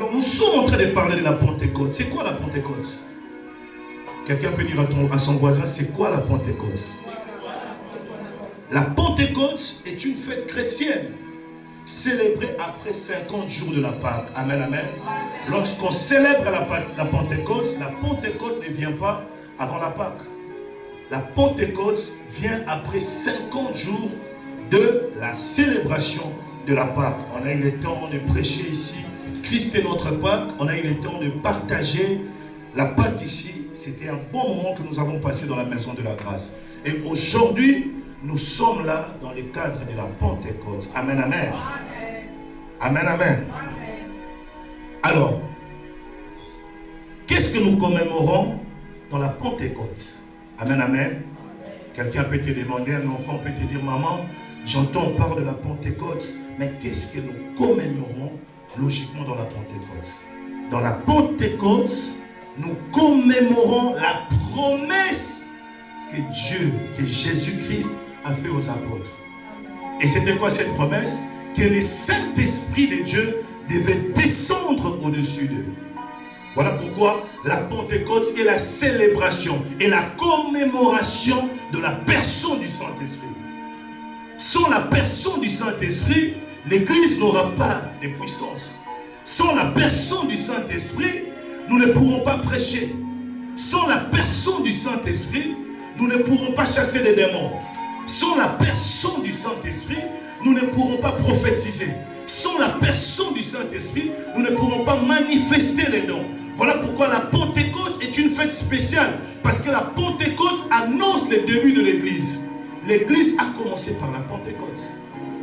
Alors, nous sommes en train de parler de la Pentecôte. C'est quoi la Pentecôte? Quelqu'un peut dire à son voisin, c'est quoi la Pentecôte? La Pentecôte est une fête chrétienne célébrée après 50 jours de la Pâque. Amen, amen. Lorsqu'on célèbre la Pentecôte ne vient pas avant la Pâque. La Pentecôte vient après 50 jours de la célébration de la Pâque. On a eu le temps de prêcher ici. Christ est notre Pâque. On a eu le temps de partager la Pâque ici. C'était un bon moment que nous avons passé dans la maison de la grâce. Et aujourd'hui, nous sommes là dans le cadre de la Pentecôte. Amen, amen. Amen, amen. Alors, qu'est-ce que nous commémorons dans la Pentecôte? Amen, amen. Quelqu'un peut te demander, un enfant peut te dire, maman, j'entends on parle de la Pentecôte, mais qu'est-ce que nous commémorons logiquement dans la Pentecôte? Dans la Pentecôte, nous commémorons la promesse que Dieu, que Jésus-Christ a fait aux apôtres. Et c'était quoi cette promesse? Que le Saint-Esprit de Dieu devait descendre au-dessus d'eux. Voilà pourquoi la Pentecôte est la célébration et la commémoration de la personne du Saint-Esprit. Sans la personne du Saint-Esprit, l'Église n'aura pas de puissance. Sans la personne du Saint-Esprit, nous ne pourrons pas prêcher. Sans la personne du Saint-Esprit, nous ne pourrons pas chasser les démons. Sans la personne du Saint-Esprit, nous ne pourrons pas prophétiser. Sans la personne du Saint-Esprit, nous ne pourrons pas manifester les dons. Voilà pourquoi la Pentecôte est une fête spéciale. Parce que la Pentecôte annonce le début de l'Église. L'Église a commencé par la Pentecôte.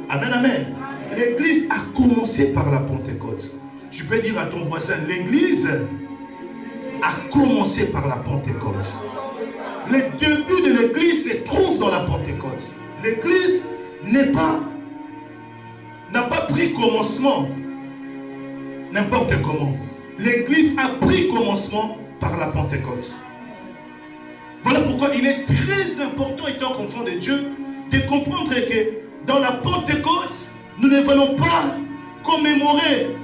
Amen, amen. L'Église a commencé par la Pentecôte. Tu peux dire à ton voisin, l'Église a commencé par la Pentecôte. Le début de l'Église se trouve dans la Pentecôte. L'Église n'a pas pris commencement n'importe comment. L'Église a pris commencement par la Pentecôte. Voilà pourquoi il est très important, étant enfant de Dieu, de comprendre que dans la Pentecôte, nous ne venons pas commémorer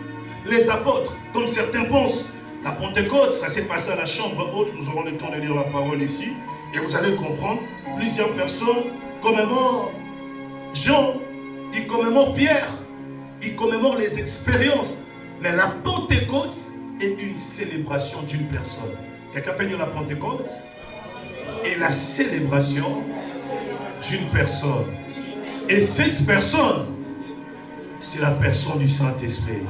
les apôtres, comme certains pensent. La Pentecôte, ça s'est passé à la chambre haute. Nous aurons le temps de lire la parole ici. Et vous allez comprendre, plusieurs personnes commémorent Jean, ils commémorent Pierre, ils commémorent les expériences. Mais la Pentecôte est une célébration d'une personne. Quelqu'un peut dire la Pentecôte est la célébration d'une personne. Et cette personne, c'est la personne du Saint-Esprit.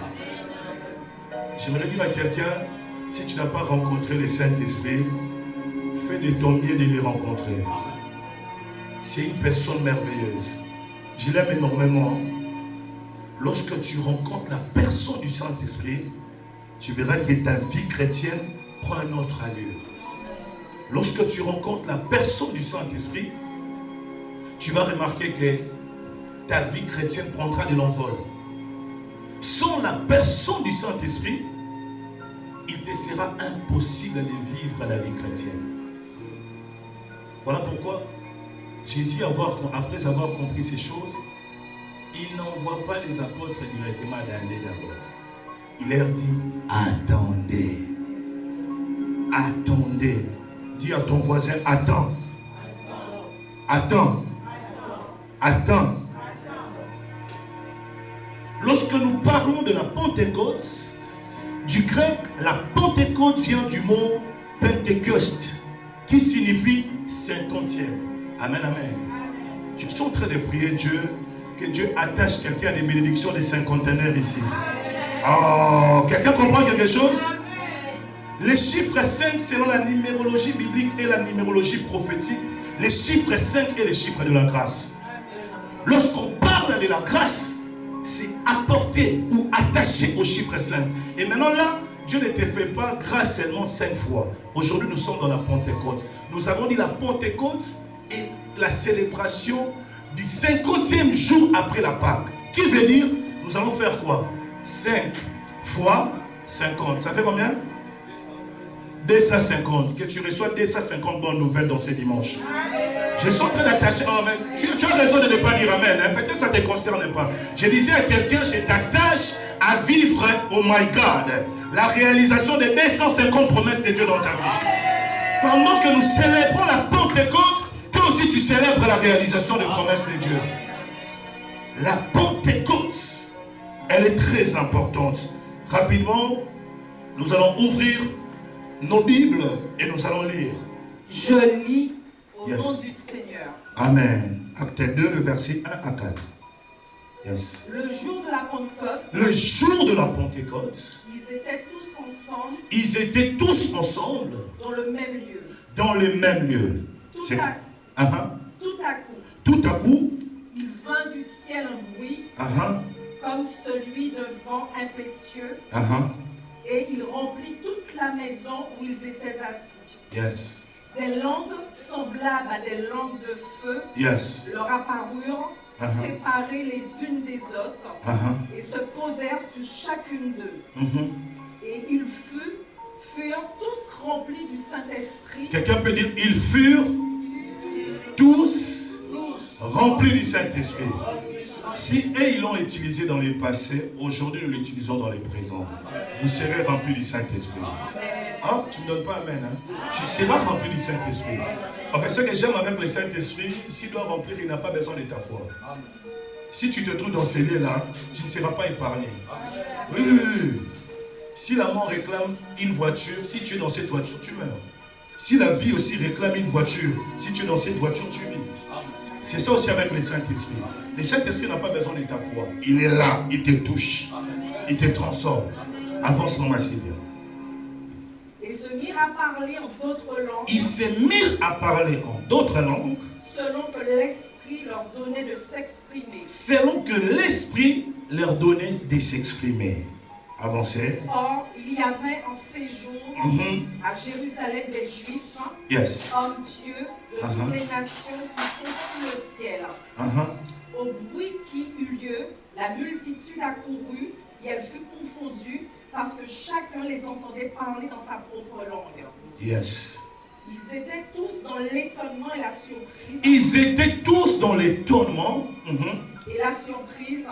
J'aimerais dire à quelqu'un, si tu n'as pas rencontré le Saint-Esprit, fais de ton mieux de le rencontrer. C'est une personne merveilleuse. Je l'aime énormément. Lorsque tu rencontres la personne du Saint-Esprit, tu verras que ta vie chrétienne prend une autre allure. Lorsque tu rencontres la personne du Saint-Esprit, tu vas remarquer que ta vie chrétienne prendra de l'envol. Sans la personne du Saint-Esprit, il te sera impossible de vivre la vie chrétienne. Voilà pourquoi Jésus, après avoir compris ces choses, il n'envoie pas les apôtres directement d'aller d'abord. Il leur dit, attendez. Attendez. Dis à ton voisin, attends. Attends. Attends. Lorsque nous parlons de la Pentecôte, du grec, la Pentecôte vient du mot Pentecost, qui signifie 50e. Amen, amen. Je suis en train de prier Dieu, que Dieu attache quelqu'un à des bénédictions des cinquantenaires ici. Oh, quelqu'un comprend quelque chose? Les chiffres 5, selon la numérologie biblique et la numérologie prophétique, les chiffres 5 est les chiffres de la grâce. Lorsqu'on parle de la grâce, c'est apporté ou attaché au chiffre 5. Et maintenant là, Dieu ne te fait pas grâce seulement 5 fois. Aujourd'hui, nous sommes dans la Pentecôte. Nous avons dit la Pentecôte est la célébration du 50e jour après la Pâque. Qui veut dire, nous allons faire quoi? 5 fois 50. Ça fait combien? 250. Que tu reçois 250 bonnes nouvelles dans ce dimanche. Je suis en train d'attacher. Oh, tu as raison de ne pas dire amen. Hein? Peut-être que ça ne te concerne pas. Je disais à quelqu'un, je t'attache à vivre oh my God, la réalisation des 250 promesses de Dieu dans ta vie. Pendant que nous célébrons la Pentecôte, toi aussi tu célèbres la réalisation des promesses de Dieu. La Pentecôte, elle est très importante. Rapidement, nous allons ouvrir nos Bibles et nous allons lire. Je lis au nom du Seigneur. Amen. Acte 2, le verset 1 à 4. Yes. Le jour de la Pentecôte. Le jour de la Pentecôte. Ils étaient tous ensemble. Ils étaient tous ensemble. Dans le même lieu. Dans le même lieu. Tout à coup. Tout à coup. Il vint du ciel un bruit. Comme celui d'un vent impétueux. Et il remplit toute la maison où ils étaient assis. Yes. Des langues semblables à des langues de feu leur apparurent, séparées les unes des autres, et se posèrent sur chacune d'eux. Et ils furent tous remplis du Saint-Esprit. Quelqu'un peut dire, ils furent tous remplis du Saint-Esprit. Si eux, ils l'ont utilisé dans le passé, aujourd'hui, nous l'utilisons dans le présent. Vous serez remplis du Saint-Esprit. Ah, tu ne me donnes pas amen. Hein? Tu seras rempli du Saint-Esprit. En fait, ce que j'aime avec le Saint-Esprit, s'il doit remplir, il n'a pas besoin de ta foi. Si tu te trouves dans ces lieux-là, tu ne seras pas épargné. Oui. Si la mort réclame une voiture, si tu es dans cette voiture, tu meurs. Si la vie aussi réclame une voiture, si tu es dans cette voiture, tu vis. C'est ça aussi avec le Saint-Esprit. Le Saint-Esprit n'a pas besoin de ta foi. Il est là, il te touche, il te transforme. Avance, maman Sylvia. Et se mirent à parler en d'autres langues. Ils se mirent à parler en d'autres langues. Selon que l'Esprit leur donnait de s'exprimer. Selon que l'Esprit leur donnait de s'exprimer. Avancez. Or, il y avait en séjour à Jérusalem des Juifs, hommes pieux de toutes les nations qui sont sous le ciel. Au bruit qui eut lieu, la multitude accourut et elle fut confondue parce que chacun les entendait parler dans sa propre langue. Yes. Ils étaient tous dans l'étonnement et la surprise. Ils étaient tous dans l'étonnement et la surprise.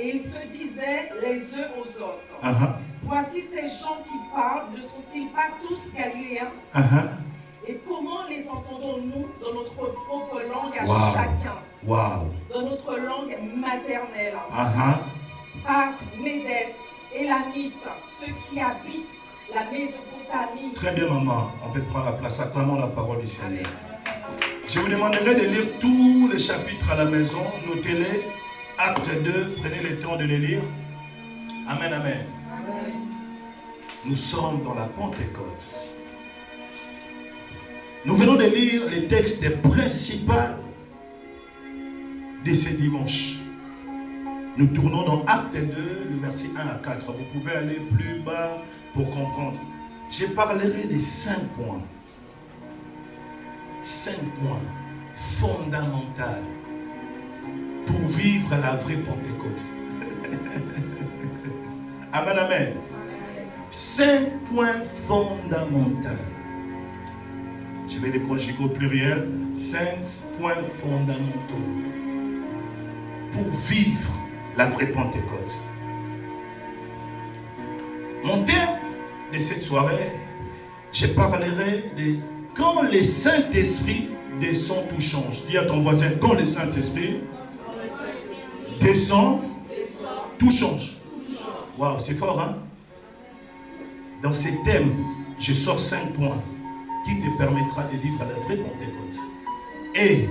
Et ils se disaient les uns aux autres. Voici ces gens qui parlent, ne sont-ils pas tous galiléens? Et comment les entendons-nous dans notre propre langue à chacun? Dans notre langue maternelle. Parthes, Médès, Élamites, ceux qui habitent la Mésopotamie. Très bien, maman. On peut prendre la place. Acclamons la parole du Seigneur. Je vous demanderai de lire tous les chapitres à la maison. Notez-les. Acte 2, prenez le temps de les lire. Amen, amen. Nous sommes dans la Pentecôte. Nous venons de lire les textes principaux de ce dimanche. Nous tournons dans Acte 2, le verset 1 à 4. Vous pouvez aller plus bas pour comprendre. Je parlerai des 5 points. 5 points fondamentaux pour vivre la vraie Pentecôte. Amen, amen. 5 points fondamentaux. Je vais les conjuguer au pluriel. 5 points fondamentaux pour vivre la vraie Pentecôte. Mon thème de cette soirée, je parlerai de quand le Saint-Esprit descend, tout change. Dis à ton voisin, quand le Saint-Esprit descend, tout change. Waouh, c'est fort, hein? Dans ces thèmes, je sors 5 points qui te permettra de vivre la vraie Pentecôte. Et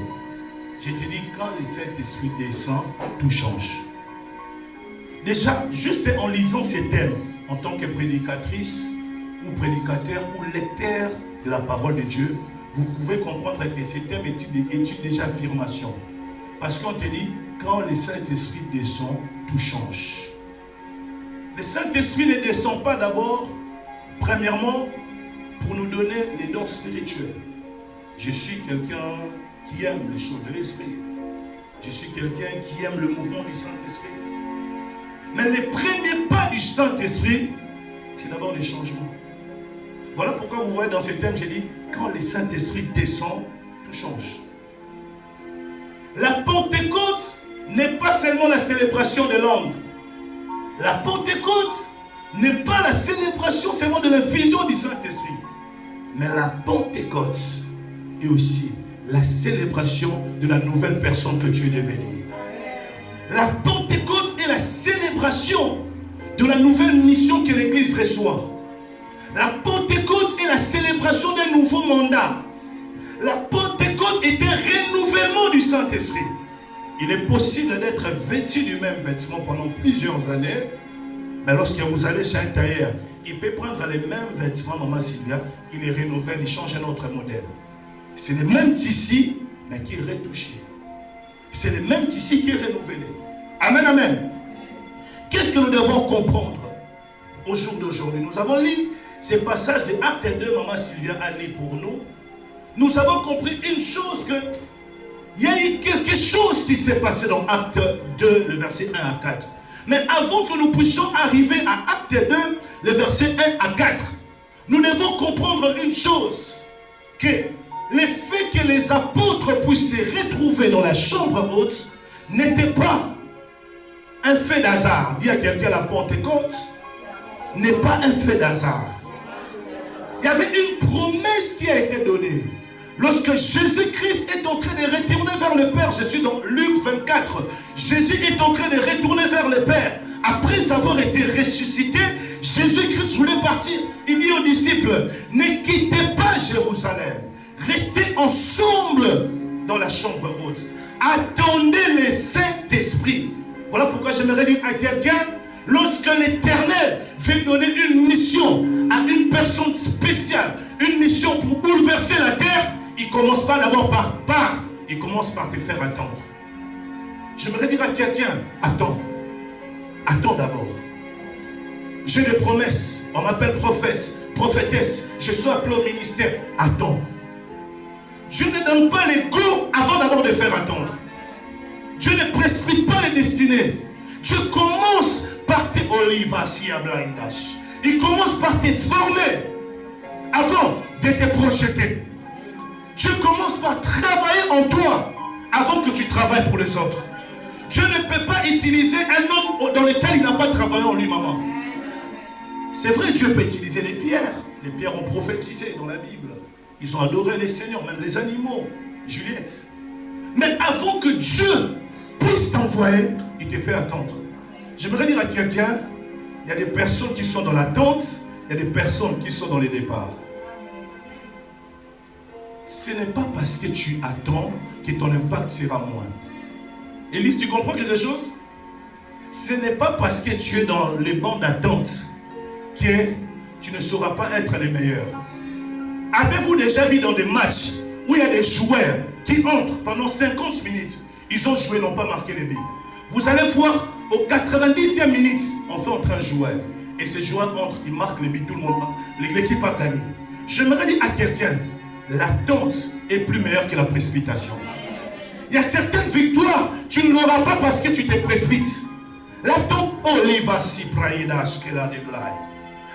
je te dis, quand le Saint-Esprit descend, tout change. Déjà, juste en lisant ces thèmes, en tant que prédicatrice ou prédicateur ou lecteur de la parole de Dieu, vous pouvez comprendre que ces thèmes étudient déjà affirmation. Parce qu'on te dit, quand le Saint-Esprit descend, tout change. Le Saint-Esprit ne descend pas d'abord, premièrement, pour nous donner les dons spirituels. Je suis quelqu'un qui aime les choses de l'Esprit. Je suis quelqu'un qui aime le mouvement du Saint-Esprit. Mais le premier pas du Saint-Esprit, c'est d'abord les changements. Voilà pourquoi vous voyez dans ces thèmes, j'ai dit, quand le Saint-Esprit descend, tout change. La Pentecôte n'est pas seulement la célébration des langues. La Pentecôte n'est pas la célébration seulement de l'infusion du Saint-Esprit. Mais la Pentecôte est aussi la célébration de la nouvelle personne que tu es devenue. La Pentecôte est la célébration de la nouvelle mission que l'Église reçoit. La Pentecôte est la célébration d'un nouveau mandat. La Pentecôte est un renouvellement du Saint-Esprit. Il est possible d'être vêtu du même vêtement pendant plusieurs années, mais lorsque vous allez chez un tailleur, il peut prendre les mêmes vêtements, Maman Sylvia, il les renouvelle, il change un autre modèle. C'est le même tissu, mais qui est retouché. C'est le même tissu qui est renouvelé. Amen, amen. Qu'est-ce que nous devons comprendre au jour d'aujourd'hui? Nous avons lu ces passages de Acte 2, Maman Sylvia a lu pour nous. Nous avons compris une chose, que il y a eu quelque chose qui s'est passé dans Acte 2, le verset 1 à 4. Mais avant que nous puissions arriver à Acte 2, le verset 1 à 4, nous devons comprendre une chose, que le fait que les apôtres puissent se retrouver dans la chambre haute n'était pas un fait d'hasard. Dis à quelqu'un, la Pentecôte n'est pas un fait d'hasard. Il y avait une promesse qui a été donnée. Lorsque Jésus-Christ est en train de retourner vers le Père, je suis dans Luc 24, Jésus est en train de retourner vers le Père. Après avoir été ressuscité, Jésus-Christ voulait partir. Il dit aux disciples, ne quittez pas Jérusalem. Restez ensemble dans la chambre haute. Attendez le Saint-Esprit. Voilà pourquoi j'aimerais dire à quelqu'un, lorsque l'Éternel veut donner une mission à une personne spéciale, une mission pour bouleverser la terre, il ne commence pas d'abord par part, il commence par te faire attendre. J'aimerais dire à quelqu'un, attends. Attends d'abord. J'ai des promesses. On m'appelle prophète, prophétesse. Je suis appelé au ministère. Attends. Dieu ne donne pas les go avant d'abord de faire attendre. Dieu ne précipite pas les destinées. Dieu commence par te il commence par te former avant de te projeter. Dieu commence par travailler en toi avant que tu travailles pour les autres. Dieu ne peut pas utiliser un homme dans lequel il n'a pas travaillé en lui, maman. C'est vrai, Dieu peut utiliser les pierres. Les pierres ont prophétisé dans la Bible. Ils ont adoré les seigneurs, même les animaux. Juliette. Mais avant que Dieu puisse t'envoyer, il te fait attendre. J'aimerais dire à quelqu'un, il y a des personnes qui sont dans l'attente, il y a des personnes qui sont dans les départs. Ce n'est pas parce que tu attends que ton impact sera moins. Élise, tu comprends quelque chose? Ce n'est pas parce que tu es dans les bancs d'attente que tu ne sauras pas être le meilleur. Avez-vous déjà vu dans des matchs où il y a des joueurs qui entrent pendant 50 minutes, ils ont joué, n'ont pas marqué les buts. Vous allez voir, au 90e minute, on fait entrer un joueur. Et ce joueur entre, il marque les buts, tout le monde, l'équipe a gagné. J'aimerais dire à quelqu'un, l'attente est plus meilleure que la précipitation. Il y a certaines victoires, tu ne l'auras pas parce que tu te précipites. L'attente,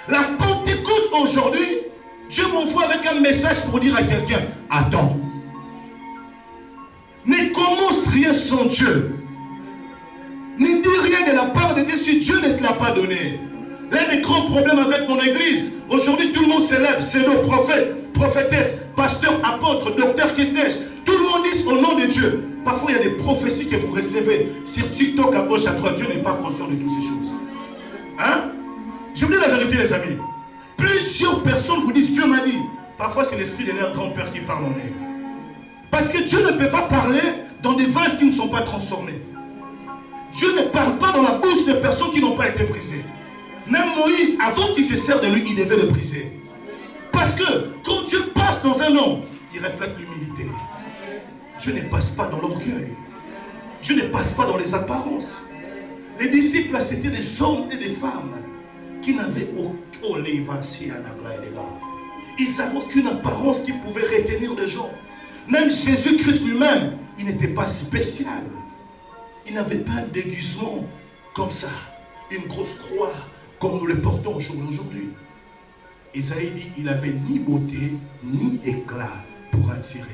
la Pentecôte aujourd'hui, Dieu m'envoie avec un message pour dire à quelqu'un, attends. Ne commence rien sans Dieu. Ne dis rien de la part de Dieu si Dieu ne te l'a pas donné. L'un des grands problèmes avec mon église, aujourd'hui tout le monde s'élève, c'est nos prophètes, prophétesses, pasteurs, apôtres, docteurs, que sais-je. Tout le monde dit au nom de Dieu. Parfois il y a des prophéties que vous recevez sur TikTok à gauche, à droite. Dieu n'est pas conscient de toutes ces choses. Hein? Je vous dis la vérité les amis. Plusieurs personnes vous disent Dieu m'a dit. Parfois c'est l'esprit de leur grand-père qui parle en eux. Parce que Dieu ne peut pas parler dans des vases qui ne sont pas transformés. Dieu ne parle pas dans la bouche de personnes qui n'ont pas été brisées. Même Moïse, avant qu'il se serve de lui, il devait le briser. Parce que quand Dieu passe dans un homme, il reflète l'humilité. Dieu ne passe pas dans l'orgueil. Dieu ne passe pas dans les apparences. Les disciples, c'était des hommes et des femmes qui n'avaient aucun lévassi à la. Ils n'avaient aucune apparence qui pouvait retenir des gens. Même Jésus-Christ lui-même, il n'était pas spécial. Il n'avait pas un déguisement comme ça, une grosse croix comme nous le portons aujourd'hui. Isaïe dit, il n'avait ni beauté, ni éclat pour attirer.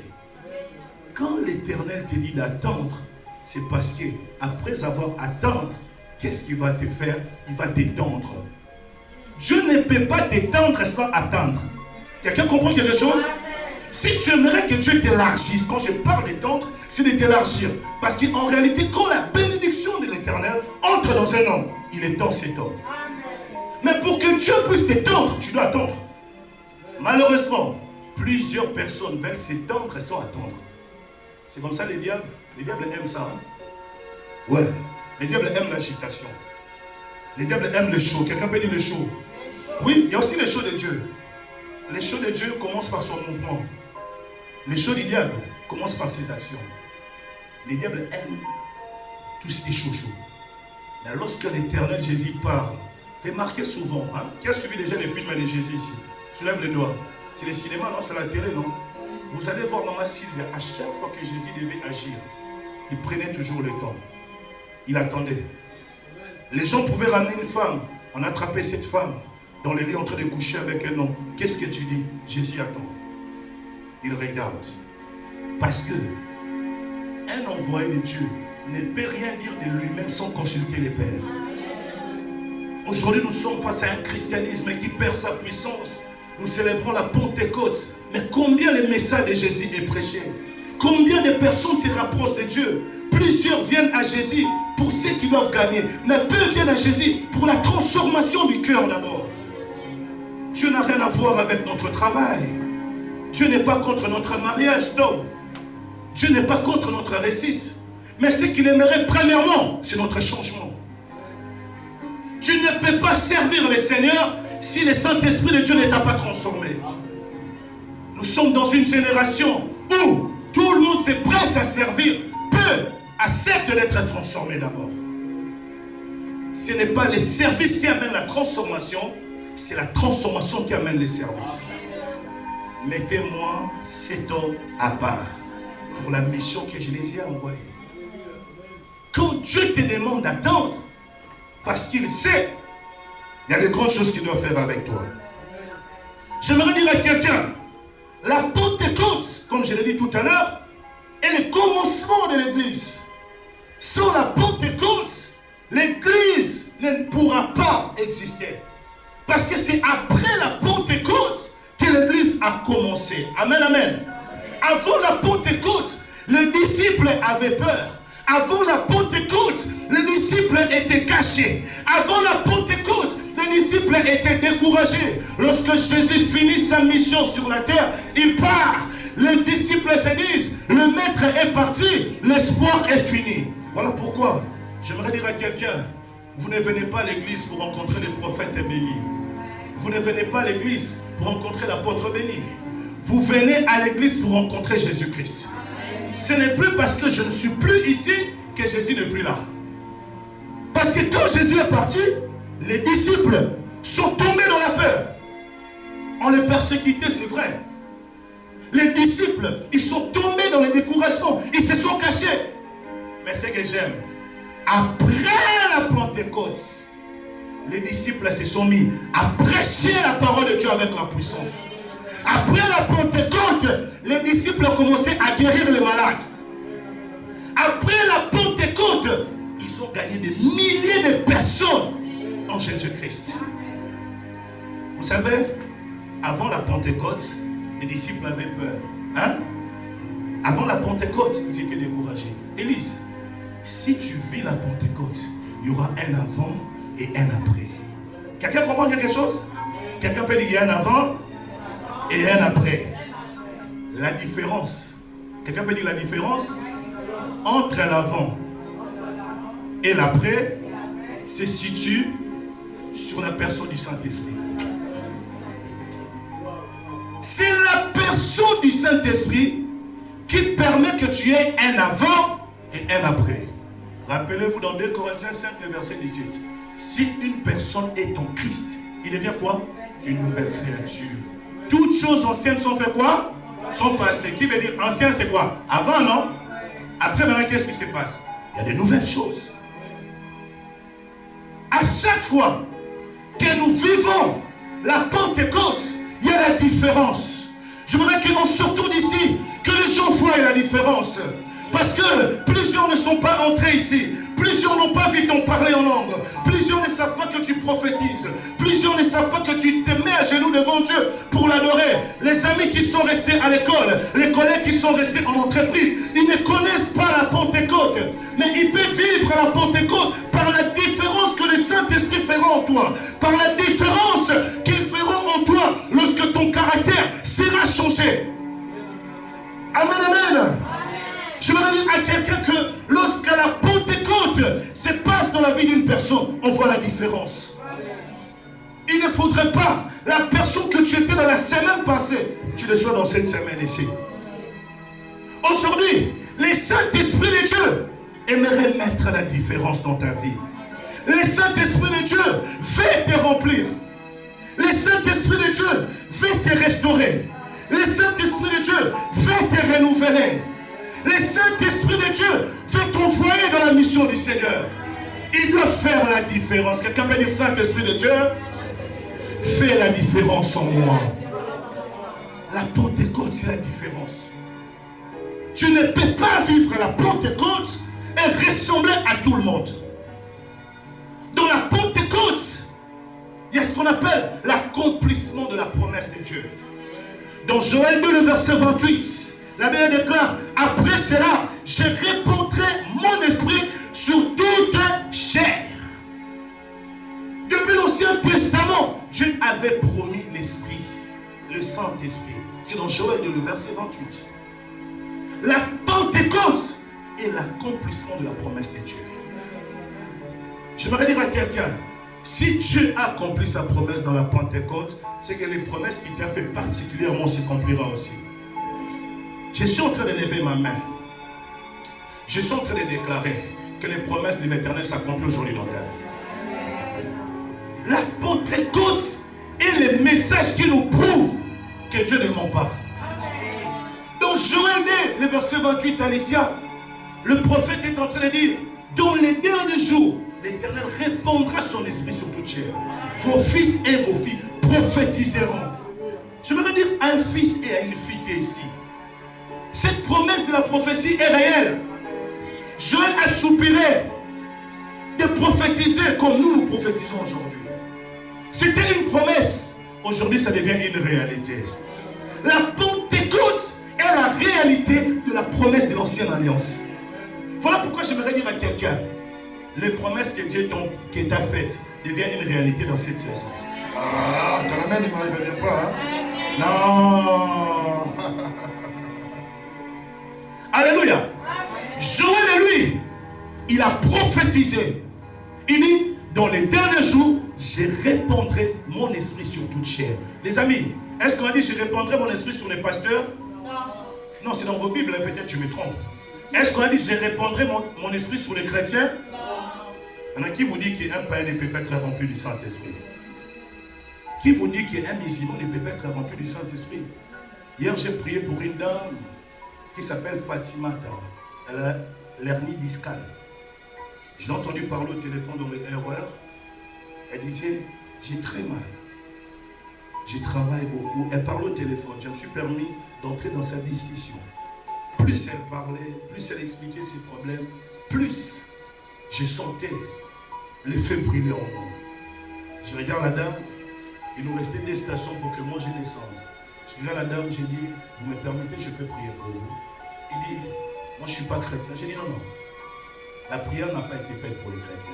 Quand l'Éternel te dit d'attendre, c'est parce que après avoir attendre, qu'est-ce qu'il va te faire? Il va t'étendre. Dieu ne peut pas t'étendre sans attendre. Quelqu'un comprend quelque chose? Si tu aimerais que Dieu t'élargisse, quand je parle d'étendre, c'est de t'élargir. Parce qu'en réalité, quand la bénédiction de l'Éternel entre dans un homme, il étend cet homme. Mais pour que Dieu puisse t'étendre, tu dois attendre. Malheureusement, plusieurs personnes veulent s'étendre sans attendre. C'est comme ça les diables. Les diables aiment ça. Hein? Ouais. Les diables aiment l'agitation. Les diables aiment le chaud. Quelqu'un peut dire le chaud? Oui, il y a aussi le chaud de Dieu. Le chaud de Dieu commence par son mouvement. Le chaud du diable commence par ses actions. Les diables aiment tout ce qui est chaud. Mais lorsque l'Éternel Jésus parle, remarquez souvent, hein, qui a suivi déjà les films de Jésus ici? Soulève le doigt. C'est le cinéma, non? C'est la télé, non? Vous allez voir Maman Sylvia, à chaque fois que Jésus devait agir, il prenait toujours le temps. Il attendait. Les gens pouvaient ramener une femme. On attrapait cette femme dans le lit en train de coucher avec un homme. Qu'est-ce que tu dis? Jésus attend. Il regarde. Parce que un envoyé de Dieu ne peut rien dire de lui-même sans consulter les pères. Aujourd'hui, nous sommes face à un christianisme qui perd sa puissance. Nous célébrons la Pentecôte. Mais combien le message de Jésus est prêché? Combien de personnes se rapprochent de Dieu? Plusieurs viennent à Jésus pour ceux qui doivent gagner. Mais peu viennent à Jésus pour la transformation du cœur d'abord. Dieu n'a rien à voir avec notre travail. Dieu n'est pas contre notre mariage, non. Dieu n'est pas contre notre réussite. Mais ce qu'il aimerait premièrement, c'est notre changement. Tu ne peux pas servir le Seigneur si le Saint-Esprit de Dieu ne t'a pas transformé. Nous sommes dans une génération où tout le monde se presse à servir, peu accepte d'être transformé d'abord. Ce n'est pas le service qui amène la transformation, c'est la transformation qui amène les services. Mettez-moi cet homme à part pour la mission que je les ai envoyés. Quand Dieu te demande d'attendre, parce qu'il sait, il y a de grandes choses qu'il doit faire avec toi. J'aimerais dire à quelqu'un, la Pentecôte, comme je l'ai dit tout à l'heure, est le commencement de l'Église. Sans la Pentecôte, l'Église ne pourra pas exister. Parce que c'est après la Pentecôte que l'Église a commencé. Amen, amen. Avant la Pentecôte, les disciples avaient peur. Avant la Pentecôte, les disciples étaient cachés. Avant la Pentecôte, les disciples étaient découragés. Lorsque Jésus finit sa mission sur la terre, il part. Les disciples se disent, le maître est parti, l'espoir est fini. Voilà pourquoi j'aimerais dire à quelqu'un, vous ne venez pas à l'église pour rencontrer les prophètes bénis. Vous ne venez pas à l'église pour rencontrer l'apôtre béni. Vous venez à l'église pour rencontrer Jésus-Christ. Ce n'est plus parce que je ne suis plus ici que Jésus n'est plus là. Parce que quand Jésus est parti, les disciples sont tombés dans la peur. On les persécutait, c'est vrai. Les disciples, ils sont tombés dans le découragement. Ils se sont cachés. Mais ce que j'aime, après la Pentecôte, les disciples se sont mis à prêcher la parole de Dieu avec la puissance. Après la Pentecôte, les disciples ont commencé à guérir les malades. Après la Pentecôte, ils ont gagné des milliers de personnes en Jésus-Christ. Vous savez, avant la Pentecôte, les disciples avaient peur. Hein? Avant la Pentecôte, ils étaient découragés. Élise, si tu vis la Pentecôte, il y aura un avant et un après. Quelqu'un comprend quelque chose? Quelqu'un peut dire il y a un avant et un après. La différence. Quelqu'un peut dire la différence entre l'avant et l'après se situe sur la personne du Saint-Esprit. C'est la personne du Saint-Esprit qui permet que tu aies un avant et un après. Rappelez-vous dans 2 Corinthiens 5, le verset 17. Si une personne est en Christ, il devient quoi? Une nouvelle créature. Toutes choses anciennes sont faites quoi? Sont passées. Qui veut dire ancien, c'est quoi? Avant, non? Après, maintenant, qu'est-ce qui se passe? Il y a de nouvelles choses. À chaque fois que nous vivons la Pentecôte, il y a la différence. Je voudrais qu'en sortant d'ici, que les gens voient la différence. Parce que plusieurs ne sont pas entrés ici. Plusieurs n'ont pas vu ton parler en langue. Plusieurs ne savent pas que tu prophétises. Plusieurs ne savent pas que tu te mets à genoux devant Dieu pour l'adorer. Les amis qui sont restés à l'école, les collègues qui sont restés en entreprise, ils ne connaissent pas la Pentecôte. Mais ils peuvent vivre la Pentecôte par la différence que le Saint-Esprit fera en toi. Par la différence qu'il fera en toi lorsque ton caractère sera changé. Amen, amen. Je veux dire à quelqu'un que lorsque la Pentecôte se passe dans la vie d'une personne, on voit la différence. Il ne faudrait pas la personne que tu étais dans la semaine passée, tu le sois dans cette semaine ici. Aujourd'hui, le Saint-Esprit de Dieu aimerait mettre la différence dans ta vie. Le Saint-Esprit de Dieu veut te remplir. Le Saint-Esprit de Dieu veut te restaurer. Le Saint-Esprit de Dieu veut te renouveler. Le Saint-Esprit de Dieu veut t'envoyer dans la mission du Seigneur. Il doit faire la différence. Quelqu'un peut dire Saint-Esprit de Dieu, fais la différence en moi. La Pentecôte, c'est la différence. Tu ne peux pas vivre la Pentecôte et ressembler à tout le monde. Dans la Pentecôte, il y a ce qu'on appelle l'accomplissement de la promesse de Dieu. Dans Joël 2, le verset 28, la Bible déclare, après cela, je répandrai mon esprit sur toute chair. Depuis l'Ancien Testament, Dieu avait promis l'Esprit, le Saint-Esprit. C'est dans Joël 2, le verset 28. La Pentecôte est l'accomplissement de la promesse de Dieu. J'aimerais dire à quelqu'un, si Dieu a accompli sa promesse dans la Pentecôte, c'est que les promesses qu'il t'a fait particulièrement s'accompliront aussi. Je suis en train de lever ma main. Je suis en train de déclarer que les promesses de l'Éternel s'accomplissent aujourd'hui dans ta vie. La Pentecôte est le message qui nous prouve que Dieu ne ment pas. Dans Joël 2, le verset 28, Alicia, le prophète est en train de dire, dans les derniers jours, l'Éternel répandra son esprit sur toute chair. Vos fils et vos filles prophétiseront. Je voudrais dire à un fils et à une fille qui est ici. Cette promesse de la prophétie est réelle. Joël a soupiré de prophétiser comme nous prophétisons aujourd'hui. C'était une promesse. Aujourd'hui, ça devient une réalité. La Pentecôte est la réalité de la promesse de l'ancienne alliance. Voilà pourquoi j'aimerais dire à quelqu'un, les promesses que Dieu t'a faites deviennent une réalité dans cette saison. Ah, dans la main, il ne revient pas. Hein? Non. Alléluia. Joël, lui, il a prophétisé. Il dit, dans les derniers jours, je répandrai mon esprit sur toute chair. Les amis, est-ce qu'on a dit, je répandrai mon esprit sur les pasteurs? Non, c'est dans vos Bibles, peut-être je me trompe. Est-ce qu'on a dit, je répandrai mon esprit sur les chrétiens? Il y en a qui vous dit qu'un païen ne peut pas être rempli du Saint-Esprit? Qui vous dit qu'un musulman ne peut pas être rempli du Saint-Esprit? Hier, j'ai prié pour une dame qui s'appelle Fatimata. Elle a l'hernie discale. Je l'ai entendu parler au téléphone dans les erreurs. Elle disait, j'ai très mal. Je travaille beaucoup. Elle parle au téléphone. Je me suis permis d'entrer dans sa discussion. Plus elle parlait, plus elle expliquait ses problèmes, plus je sentais le feu brûler en moi. Je regarde la dame, il nous restait des stations pour que moi je descende. Je regarde la dame, j'ai dit, vous me permettez, je peux prier pour vous. Il dit, moi je ne suis pas chrétien. J'ai dit non, non. La prière n'a pas été faite pour les chrétiens.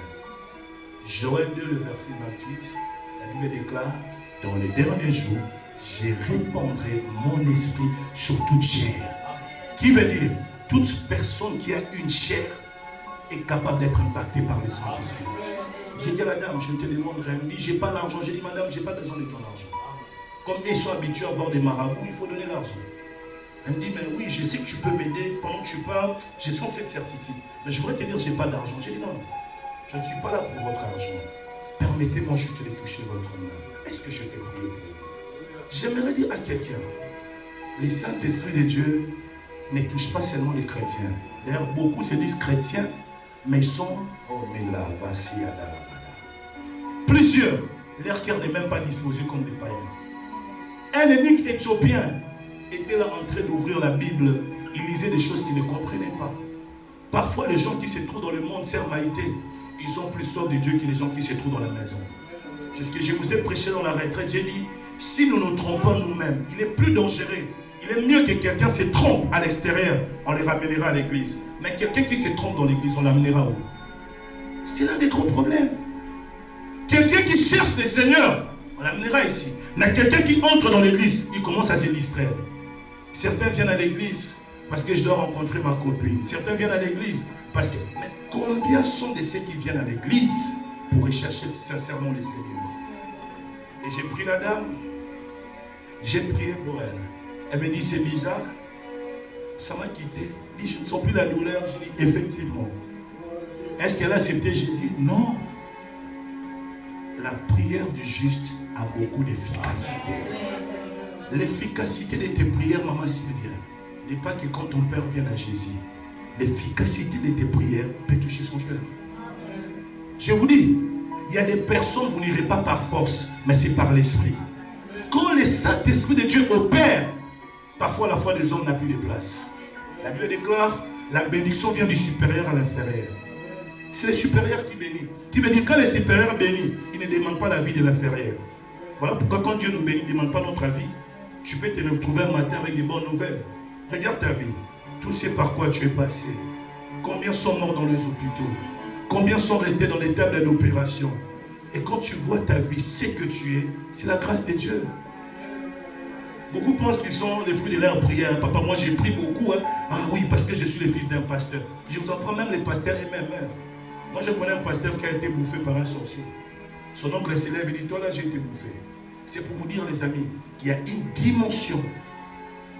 Joël 2, le verset 28, la Bible déclare, dans les derniers jours, je répandrai mon esprit sur toute chair. Qui veut dire, toute personne qui a une chair est capable d'être impactée par le Saint-Esprit. J'ai dit à la dame, je te demanderai, elle me dit, j'ai pas l'argent. J'ai dit, madame, j'ai pas besoin de ton argent. Comme ils sont habitués à voir des marabouts, il faut donner l'argent. Elle me dit, mais oui, je sais que tu peux m'aider. Pendant que tu parles, je sens cette certitude. Mais je voudrais te dire, je n'ai pas d'argent. J'ai dit, non, non, je ne suis pas là pour votre argent. Permettez-moi juste de toucher votre main. Est-ce que je peux prier pour vous? J'aimerais dire à quelqu'un, le Saint-Esprit de Dieu ne touche pas seulement les chrétiens. D'ailleurs, beaucoup se disent chrétiens, mais ils sont, oh, mais là, voici, plusieurs, leur cœur n'est même pas disposé comme des païens. Un eunuque éthiopien était là en train d'ouvrir la Bible. Il lisait des choses qu'il ne comprenait pas. Parfois, les gens qui se trouvent dans le monde servent Maïté. Ils ont plus soif de Dieu que les gens qui se trouvent dans la maison. C'est ce que je vous ai prêché dans la retraite. J'ai dit, si nous nous trompons nous-mêmes, il est plus dangereux. Il est mieux que quelqu'un se trompe à l'extérieur. On les ramènera à l'église. Mais quelqu'un qui se trompe dans l'église, on l'amènera où? C'est l'un des gros problèmes. Quelqu'un qui cherche le Seigneur, on l'amènera ici. Mais quelqu'un qui entre dans l'église, il commence à se distraire. Certains viennent à l'église parce que je dois rencontrer ma copine. Certains viennent à l'église parce que... Mais combien sont de ceux qui viennent à l'église pour rechercher sincèrement le Seigneur? Et j'ai pris la dame. J'ai prié pour elle. Elle me dit, c'est bizarre. Ça m'a quitté. Elle dit, je ne sens plus la douleur. Je dis, effectivement. Est-ce qu'elle a accepté Jésus? Non. La prière du juste a beaucoup d'efficacité. L'efficacité de tes prières, maman Sylvia, n'est pas que quand ton père vient à Jésus. L'efficacité de tes prières peut toucher son cœur. Je vous dis, il y a des personnes, vous n'irez pas par force, mais c'est par l'esprit. Quand le Saint-Esprit de Dieu opère, parfois la foi des hommes n'a plus de place. La Bible déclare, la bénédiction vient du supérieur à l'inférieur. C'est le supérieur qui bénit. Qui veut dire quand le supérieur bénit, il ne demande pas la vie de l'inférieur. Voilà pourquoi quand Dieu nous bénit, il ne demande pas notre avis. Tu peux te retrouver un matin avec des bonnes nouvelles. Regarde ta vie. Tout ce par quoi tu es passé. Combien sont morts dans les hôpitaux? Combien sont restés dans les tables d'opération? Et quand tu vois ta vie, ce que tu es, c'est la grâce de Dieu. Beaucoup pensent qu'ils sont les fruits de leur prière. Papa, moi j'ai prié beaucoup. Hein. Ah oui, parce que je suis le fils d'un pasteur. Je vous en prends même les pasteurs et même mères. Moi je connais un pasteur qui a été bouffé par un sorcier. Son oncle se lève et dit, toi là j'ai été bouffé. C'est pour vous dire les amis, qu'il y a une dimension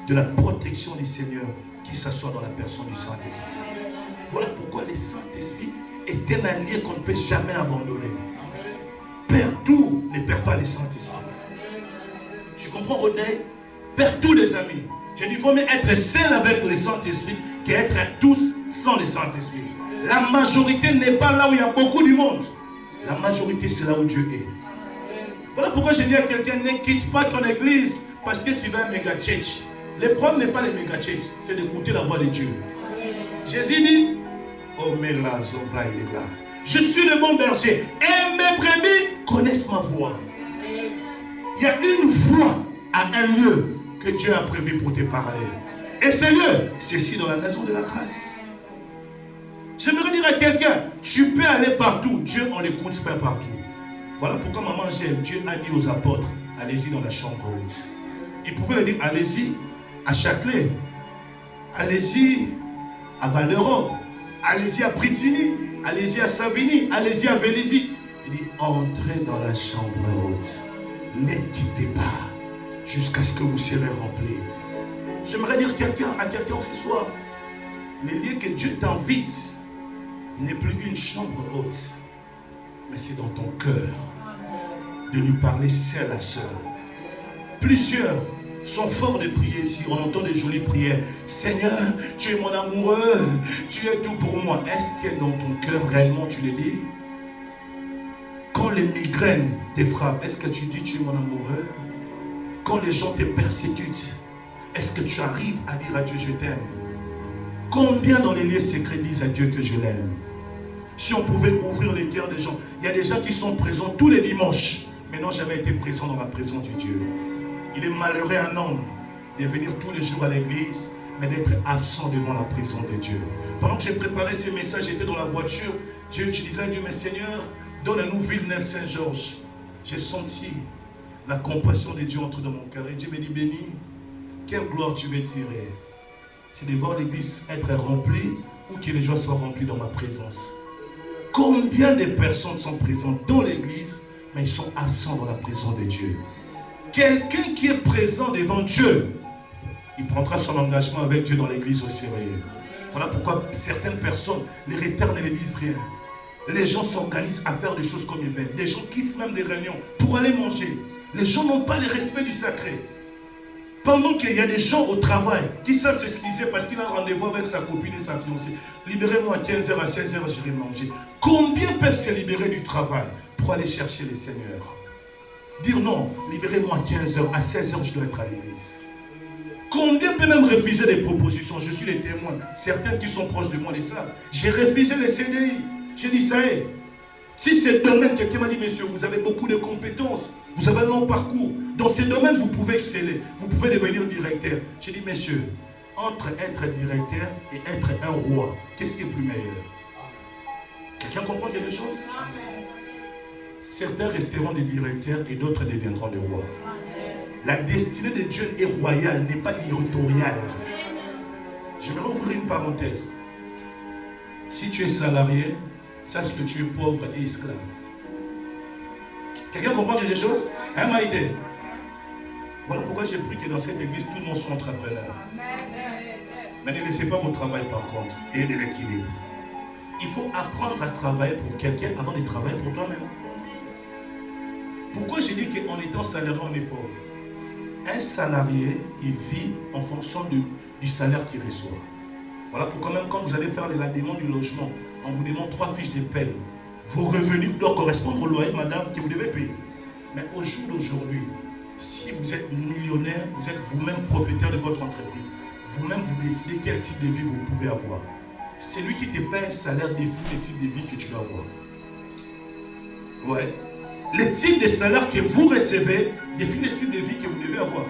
de la protection du Seigneur qui s'assoit dans la personne du Saint-Esprit. Voilà pourquoi le Saint-Esprit est un allié qu'on ne peut jamais abandonner. Père tout, ne perd pas le Saint-Esprit. Tu comprends, Rodney? Perd tous les amis. J'ai dit, il vaut mieux être seul avec le Saint-Esprit qu'être tous sans le Saint-Esprit. La majorité n'est pas là où il y a beaucoup du monde. La majorité, c'est là où Dieu est. Voilà pourquoi je dis à quelqu'un, ne quitte pas ton église parce que tu vas à un méga church. Le problème n'est pas les méga church, c'est d'écouter la voix de Dieu. Jésus dit, oh mais la zovra il est là. Je suis le bon berger et mes brebis connaissent ma voix. Il y a une voix à un lieu que Dieu a prévu pour te parler. Et ce lieu, c'est ici dans la maison de la grâce. J'aimerais dire à quelqu'un, tu peux aller partout. Dieu, on l'écoute pas partout. Voilà pourquoi maman j'aime. Dieu a dit aux apôtres, allez-y dans la chambre haute. Il pouvait leur dire, allez-y à Châtelet. Allez-y à Val-d'Europe. Allez-y à Brittany. Allez-y à Savigny. Allez-y à Vélizy. Il dit, entrez dans la chambre haute. Ne quittez pas jusqu'à ce que vous serez remplis. J'aimerais dire à quelqu'un ce soir, le lieu que Dieu t'invite n'est plus une chambre haute, mais c'est dans ton cœur de lui parler seul à seul. Plusieurs sont forts de prier ici. On entend des jolies prières. Seigneur, tu es mon amoureux, tu es tout pour moi. Est-ce que dans ton cœur réellement tu le dis? Quand les migraines te frappent, est-ce que tu dis tu es mon amoureux? Quand les gens te persécutent, est-ce que tu arrives à dire à Dieu je t'aime? Combien dans les lieux secrets disent à Dieu que je l'aime? Si on pouvait ouvrir les cœurs des gens, il y a des gens qui sont présents tous les dimanches, mais n'ont jamais été présents dans la présence de Dieu. Il est malheureux un homme de venir tous les jours à l'église, mais d'être absent devant la présence de Dieu. Pendant que j'ai préparé ces messages, j'étais dans la voiture, Dieu utilisait à Dieu, mais Seigneur, donne-nous Villeneuve-Saint-Georges. J'ai senti la compassion de Dieu entrer dans mon cœur. Et Dieu me dit, béni, quelle gloire tu veux tirer? C'est de voir l'église être remplie ou que les gens soient remplis dans ma présence. Combien de personnes sont présentes dans l'église, mais ils sont absents dans la présence de Dieu? Quelqu'un qui est présent devant Dieu, il prendra son engagement avec Dieu dans l'église au sérieux. Voilà pourquoi certaines personnes, les retards ne disent rien. Les gens s'organisent à faire des choses comme ils veulent. Des gens quittent même des réunions pour aller manger. Les gens n'ont pas le respect du sacré. Pendant qu'il y a des gens au travail qui savent s'excuser parce qu'il a un rendez-vous avec sa copine et sa fiancée. Libérez-moi à 15h, à 16h, j'irai manger. Combien peuvent se libérer du travail pour aller chercher le Seigneur? Dire non, libérez-moi à 15h, à 16h, je dois être à l'église. Combien peut même refuser des propositions? Je suis les témoins. Certains qui sont proches de moi les savent. J'ai refusé les CDI. J'ai dit ça y est. Si ce domaine, quelqu'un m'a dit, monsieur, vous avez beaucoup de compétences, vous avez un long parcours. Dans ces domaines, vous pouvez exceller. Vous pouvez devenir directeur. J'ai dit, monsieur, entre être directeur et être un roi, qu'est-ce qui est plus meilleur? Quelqu'un comprend quelque chose? Certains resteront des directeurs et d'autres deviendront des rois. La destinée de Dieu est royale, n'est pas territoriale. J'aimerais ouvrir une parenthèse. Si tu es salarié, sache que tu es pauvre et esclave. Quelqu'un comprend quelque chose? Hein, Maïté? Voilà pourquoi j'ai pris que dans cette église, tout le monde soit entrepreneur. Mais ne laissez pas votre travail par contre, et de l'équilibre. Il faut apprendre à travailler pour quelqu'un avant de travailler pour toi-même. Pourquoi j'ai dit qu'en étant salarié, on est pauvre? Un salarié, il vit en fonction du salaire qu'il reçoit. Voilà pourquoi même quand vous allez faire la demande du logement, on vous demande 3 fiches de paie. Vos revenus doivent correspondre au loyer, madame, que vous devez payer. Mais au jour d'aujourd'hui, si vous êtes millionnaire, vous êtes vous-même propriétaire de votre entreprise. Vous-même, vous décidez quel type de vie vous pouvez avoir. C'est lui qui te paie un salaire définit le type de vie que tu dois avoir. Ouais. Le type de salaire que vous recevez définit le type de vie que vous devez avoir.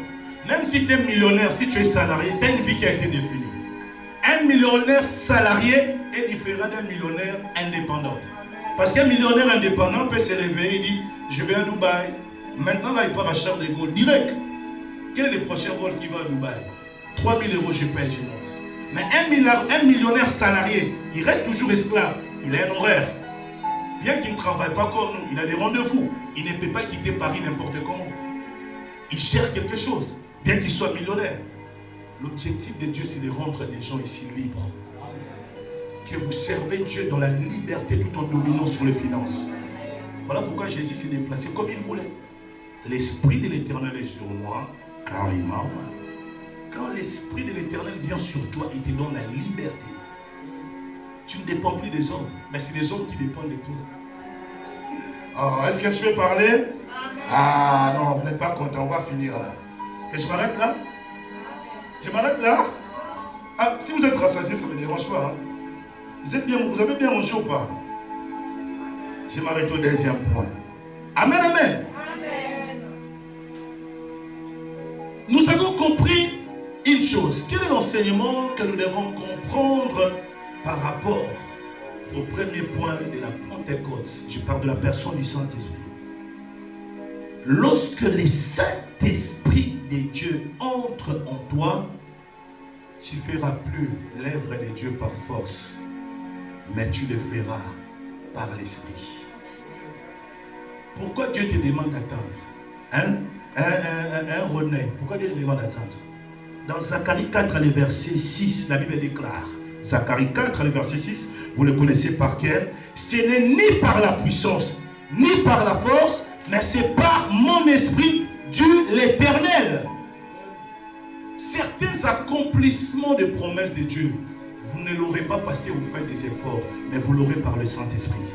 Même si tu es millionnaire, si tu es salarié, tu as une vie qui a été définie. Un millionnaire salarié est différent d'un millionnaire indépendant. Parce qu'un millionnaire indépendant peut se réveiller et dire, je vais à Dubaï. Maintenant, là, il part à Charles de Gaulle, direct. Quel est le prochain vol qui va à Dubaï? 3 000 euros, je paye, je monte. Mais un millionnaire salarié, il reste toujours esclave. Il a un horaire. Bien qu'il ne travaille pas comme nous, il a des rendez-vous. Il ne peut pas quitter Paris n'importe comment. Il cherche quelque chose, bien qu'il soit millionnaire. L'objectif de Dieu, c'est de rendre des gens ici libres. Que vous servez Dieu dans la liberté tout en dominant sur les finances. Voilà pourquoi Jésus s'est déplacé comme il voulait. L'Esprit de l'Éternel est sur moi, car il m'a oint. Quand l'Esprit de l'Éternel vient sur toi, il te donne la liberté. Tu ne dépends plus des hommes, mais c'est les hommes qui dépendent de toi. Oh, est-ce que je peux parler? Amen. Ah non, vous n'êtes pas content, on va finir là. Que je m'arrête là? Je m'arrête là? Ah, si vous êtes rassasié, ça ne me dérange pas. Hein? Vous avez bien mangé ou pas? Je m'arrête au deuxième point. Amen, amen. Amen. Nous avons compris une chose. Quel est l'enseignement que nous devons comprendre par rapport au premier point de la Pentecôte? Je parle de la personne du Saint-Esprit. Lorsque le Saint-Esprit de Dieu entre en toi, tu ne feras plus l'œuvre de Dieu par force, mais tu le feras par l'Esprit. Pourquoi Dieu te demande d'attendre? Un René, pourquoi Dieu te demande d'attendre? Dans Zacharie 4, le verset 6, la Bible déclare, Zacharie 4, le verset 6, vous le connaissez par cœur, ce n'est ni par la puissance, ni par la force, mais c'est par mon esprit, Dieu l'Éternel. Certains accomplissements de promesses de Dieu, vous ne l'aurez pas parce que vous faites des efforts, mais vous l'aurez par le Saint-Esprit.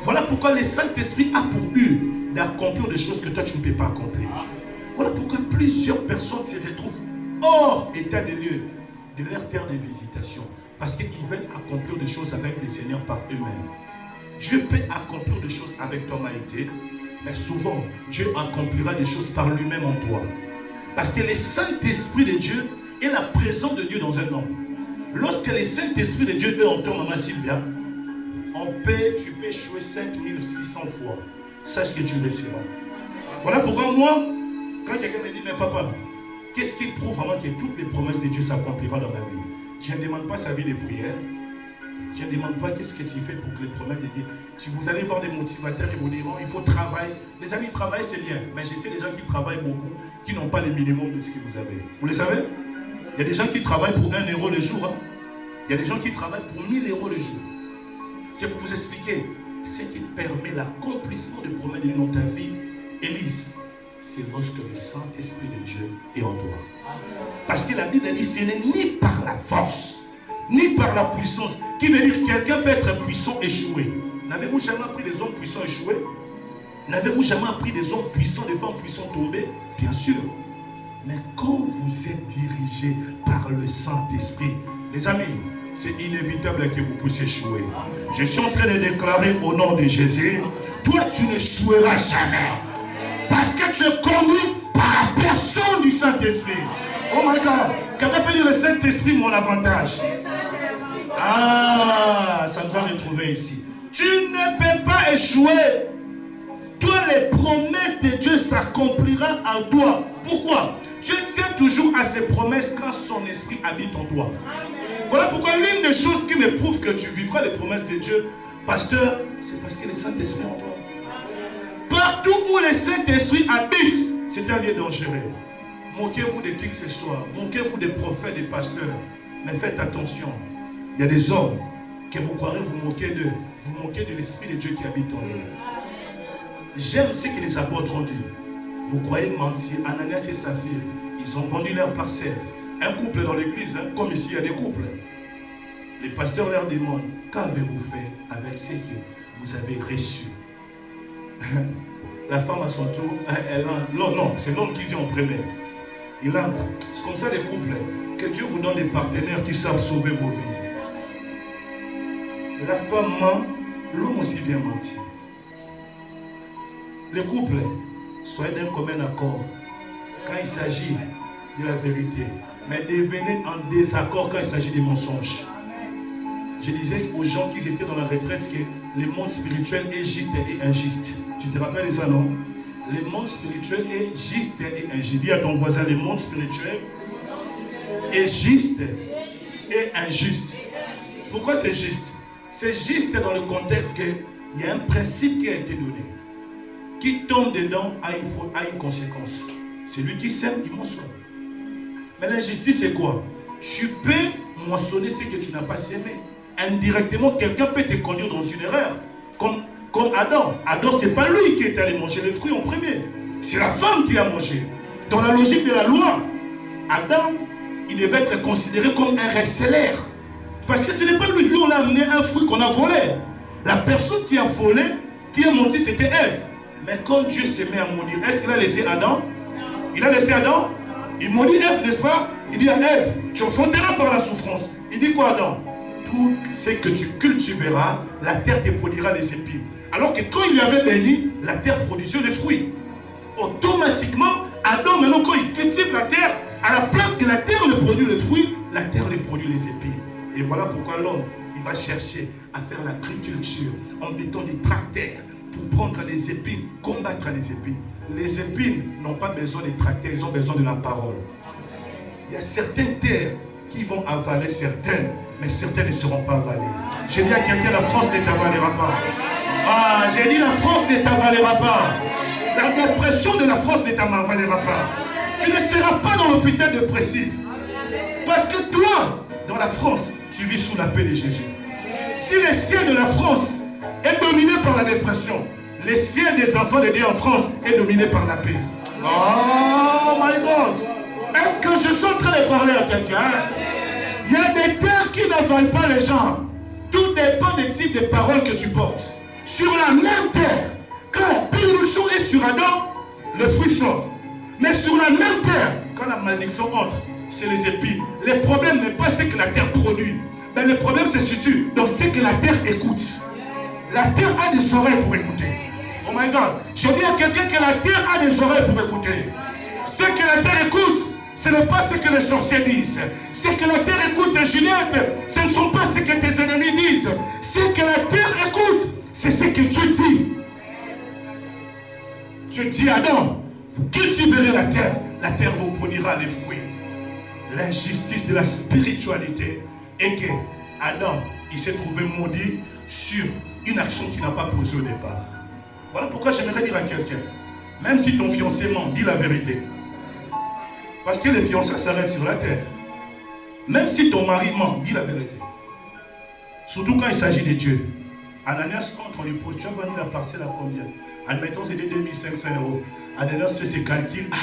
Voilà pourquoi le Saint-Esprit a pour but d'accomplir des choses que toi tu ne peux pas accomplir. Voilà pourquoi plusieurs personnes se retrouvent hors état de lieu de leur terre de visitation. Parce qu'ils veulent accomplir des choses avec le Seigneur par eux-mêmes. Dieu peut accomplir des choses avec toi, Maïté, mais souvent, Dieu accomplira des choses par lui-même en toi. Parce que le Saint-Esprit de Dieu est la présence de Dieu dans un homme. Lorsque le Saint-Esprit de Dieu est en toi, maman Sylvia, tu peux échouer 5600 fois. Sache que tu le seras. Voilà pourquoi moi, quand quelqu'un me dit, mais papa, qu'est-ce qui prouve vraiment que toutes les promesses de Dieu s'accompliront dans ma vie? Je ne demande pas sa vie de prière. Je ne demande pas qu'est-ce que tu fais pour que les promesses de Dieu. Si vous allez voir des motivateurs, ils vous diront, il faut travailler. Les amis, travailler c'est bien. Mais je sais des gens qui travaillent beaucoup, qui n'ont pas le minimum de ce que vous avez. Vous le savez? Il y a des gens qui travaillent pour 1 euro le jour. Hein? Il y a des gens qui travaillent pour 1000 euros le jour. C'est pour vous expliquer ce qui permet l'accomplissement de promesses de Dieu dans ta vie. Élise, c'est lorsque le Saint-Esprit de Dieu est en toi. Parce que la Bible dit, ce n'est ni par la force, ni par la puissance. Qui veut dire quelqu'un peut être puissant échoué. N'avez-vous jamais appris des hommes puissants échoués? N'avez-vous jamais appris des hommes puissants, des femmes puissantes tombées? Bien sûr. Mais quand vous êtes dirigés par le Saint-Esprit. Les amis, c'est inévitable que vous puissiez échouer. Je suis en train de déclarer au nom de Jésus, toi tu n'échoueras jamais. Parce que tu es conduit par la personne du Saint-Esprit. Oh my God. Quelqu'un peut dire le Saint-Esprit, mon avantage. Ah, ça nous a retrouvés ici. Tu ne peux pas échouer. Toi, les promesses de Dieu s'accompliront en toi. Pourquoi? Tu tiens toujours à ses promesses quand son esprit habite en toi. Voilà pourquoi l'une des choses qui me prouve que tu vivras les promesses de Dieu, pasteur, c'est parce que le Saint-Esprit en toi. Partout où le Saint-Esprit habite, c'est un lieu dangereux. Moquez-vous de qui que ce soit. Moquez-vous des prophètes, des pasteurs. Mais faites attention. Il y a des hommes que vous croirez vous moquez d'eux. Vous moquez de l'Esprit de Dieu qui habite en eux. J'aime ce que les apôtres ont dit. Vous croyez mentir. Ananias et Saphir, ils ont vendu leur parcelle. Un couple dans l'église, hein, comme ici il y a des couples. Les pasteurs leur demandent, qu'avez-vous fait avec ce que vous avez reçu? La femme à son tour, elle entre. Non, c'est l'homme qui vient en premier. Il entre. C'est comme ça les couples. Que Dieu vous donne des partenaires qui savent sauver vos vies. La femme ment, l'homme aussi vient mentir. Les couples, soyez d'un commun accord quand il s'agit de la vérité. Mais devenez en désaccord quand il s'agit des mensonges. Je disais aux gens qui étaient dans la retraite que le monde spirituel est juste et injuste. Tu te rappelles de ça, non? Le monde spirituel est juste et injuste. Dis à ton voisin, le monde spirituel est juste et injuste. Pourquoi c'est juste? C'est juste dans le contexte qu'il y a un principe qui a été donné. Qui tombe dedans a une conséquence. Celui qui sème, il moissonne. Mais l'injustice, c'est quoi? Tu peux moissonner ce que tu n'as pas sémé. Indirectement, quelqu'un peut te conduire dans une erreur. Comme Adam. Adam, ce n'est pas lui qui est allé manger les fruits en premier. C'est la femme qui a mangé. Dans la logique de la loi, Adam, il devait être considéré comme un receleur. Parce que ce n'est pas lui. Lui, on a amené un fruit qu'on a volé. La personne qui a volé, qui a menti, c'était Ève. Mais quand Dieu s'est mis à maudire, est-ce qu'il a laissé Adam? Il a laissé Adam? Il maudit Ève, n'est-ce pas? Il dit à Ève, tu enfanteras par la souffrance. Il dit quoi, Adam? Tout ce que tu cultiveras, la terre te produira les épines. Alors que quand il lui avait béni, la terre produisait les fruits. Automatiquement, Adam, maintenant, quand il cultive la terre, à la place que la terre ne produit les fruits, la terre lui produit les épines. Et voilà pourquoi l'homme, il va chercher à faire l'agriculture en mettant des tracteurs pour prendre les épines, combattre les épines. Les épines n'ont pas besoin des tracteurs, ils ont besoin de la parole. Il y a certaines terres qui vont avaler certaines, mais certaines ne seront pas avalées. J'ai dit à quelqu'un, la France ne t'avalera pas. Ah, j'ai dit la France ne t'avalera pas. La dépression de la France ne t'avalera pas. Tu ne seras pas dans l'hôpital dépressif. Parce que toi, dans la France, tu vis sous la paix de Jésus. Si le ciel de la France est dominé par la dépression, le ciel des enfants de Dieu en France est dominé par la paix. Oh my God! Est-ce que je suis en train de parler à quelqu'un? Il y a des terres qui n'avalent pas les gens. Tout dépend des types de paroles que tu portes. Sur la même terre, quand la bénédiction est sur Adam, le fruit sort. Mais sur la même terre, quand la malédiction entre, c'est les épines. Le problème n'est pas ce que la terre produit, mais le problème se situe dans ce que la terre écoute. La terre a des oreilles pour écouter. Oh my God. Je dis à quelqu'un que la terre a des oreilles pour écouter. Ce que la terre écoute, ce n'est pas ce que les sorciers disent. Ce que la terre écoute, Juliette, ce ne sont pas ce que tes ennemis disent. Ce que la terre écoute, c'est ce que Dieu dit. Dieu dit à Adam, vous cultiverez la terre vous produira les fruits. L'injustice de la spiritualité est que Adam, il s'est trouvé maudit sur une action qu'il n'a pas posée au départ. Voilà pourquoi j'aimerais dire à quelqu'un, même si ton fiancé ment, dis la vérité. Parce que les fiancés s'arrêtent sur la terre. Même si ton mari ment, dis la vérité. Surtout quand il s'agit de Dieu. Ananias, quand on lui pose, tu as vendu la parcelle à combien? Admettons, c'était 2500 €. Ananias fait ses calculs. Ah,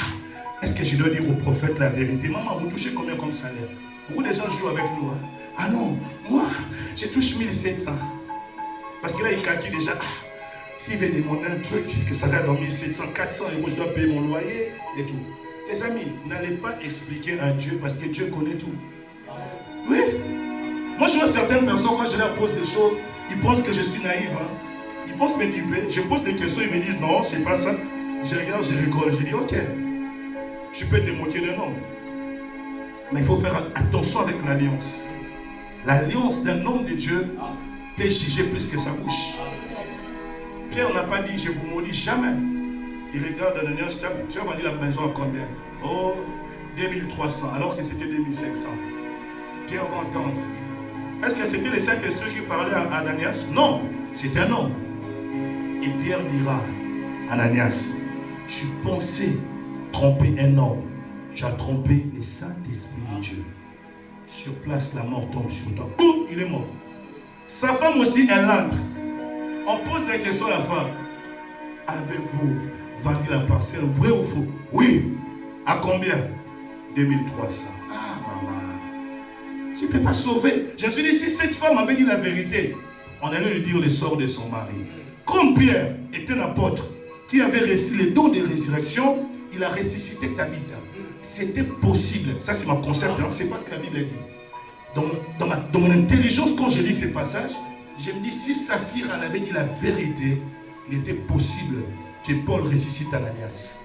est-ce que je dois dire au prophète la vérité? Maman, vous touchez combien comme salaire? Beaucoup de gens jouent avec nous. Hein? Ah non, moi, je touche 1700. Parce que là, il calcule déjà. S'il veut demander un truc, que ça va dans 1700, 400 €, je dois payer mon loyer et tout. Les amis, n'allez pas expliquer à Dieu parce que Dieu connaît tout. Oui. Moi, je vois certaines personnes, quand je leur pose des choses, ils pensent que je suis naïf. Hein. Ils pensent me duper. Je pose des questions, ils me disent non, c'est pas ça. Je regarde, je rigole. Je dis ok, tu peux te moquer de non. Mais il faut faire attention avec l'alliance. L'alliance d'un homme de Dieu peut juger plus que sa bouche. Pierre n'a pas dit je vous maudis jamais. Il regarde Ananias, tu as vendu la maison à combien? Oh, 2300, alors que c'était 2500. Pierre va entendre. Est-ce que c'était le Saint-Esprit qui parlait à Ananias? Non, c'était un homme. Et Pierre dira, Ananias, tu pensais tromper un homme. Tu as trompé le Saint-Esprit de Dieu. Sur place, la mort tombe sur toi. Boum, il est mort. Sa femme aussi, elle entre. On pose des questions à la femme. Avez-vous vendu la parcelle, vrai ou faux? Oui. À combien? 2300. Ah, maman. Tu ne peux pas sauver. Je me suis dit, si cette femme avait dit la vérité, on allait lui dire le sort de son mari. Comme Pierre était un apôtre qui avait reçu les dons de résurrection, il a ressuscité Tabitha. C'était possible. Ça, c'est mon concept. Hein. C'est pas ce que la Bible dit. Dans mon intelligence, quand je lis ces passages, je me dis, si Saphir en avait dit la vérité, il était possible que Paul ressuscite Ananias.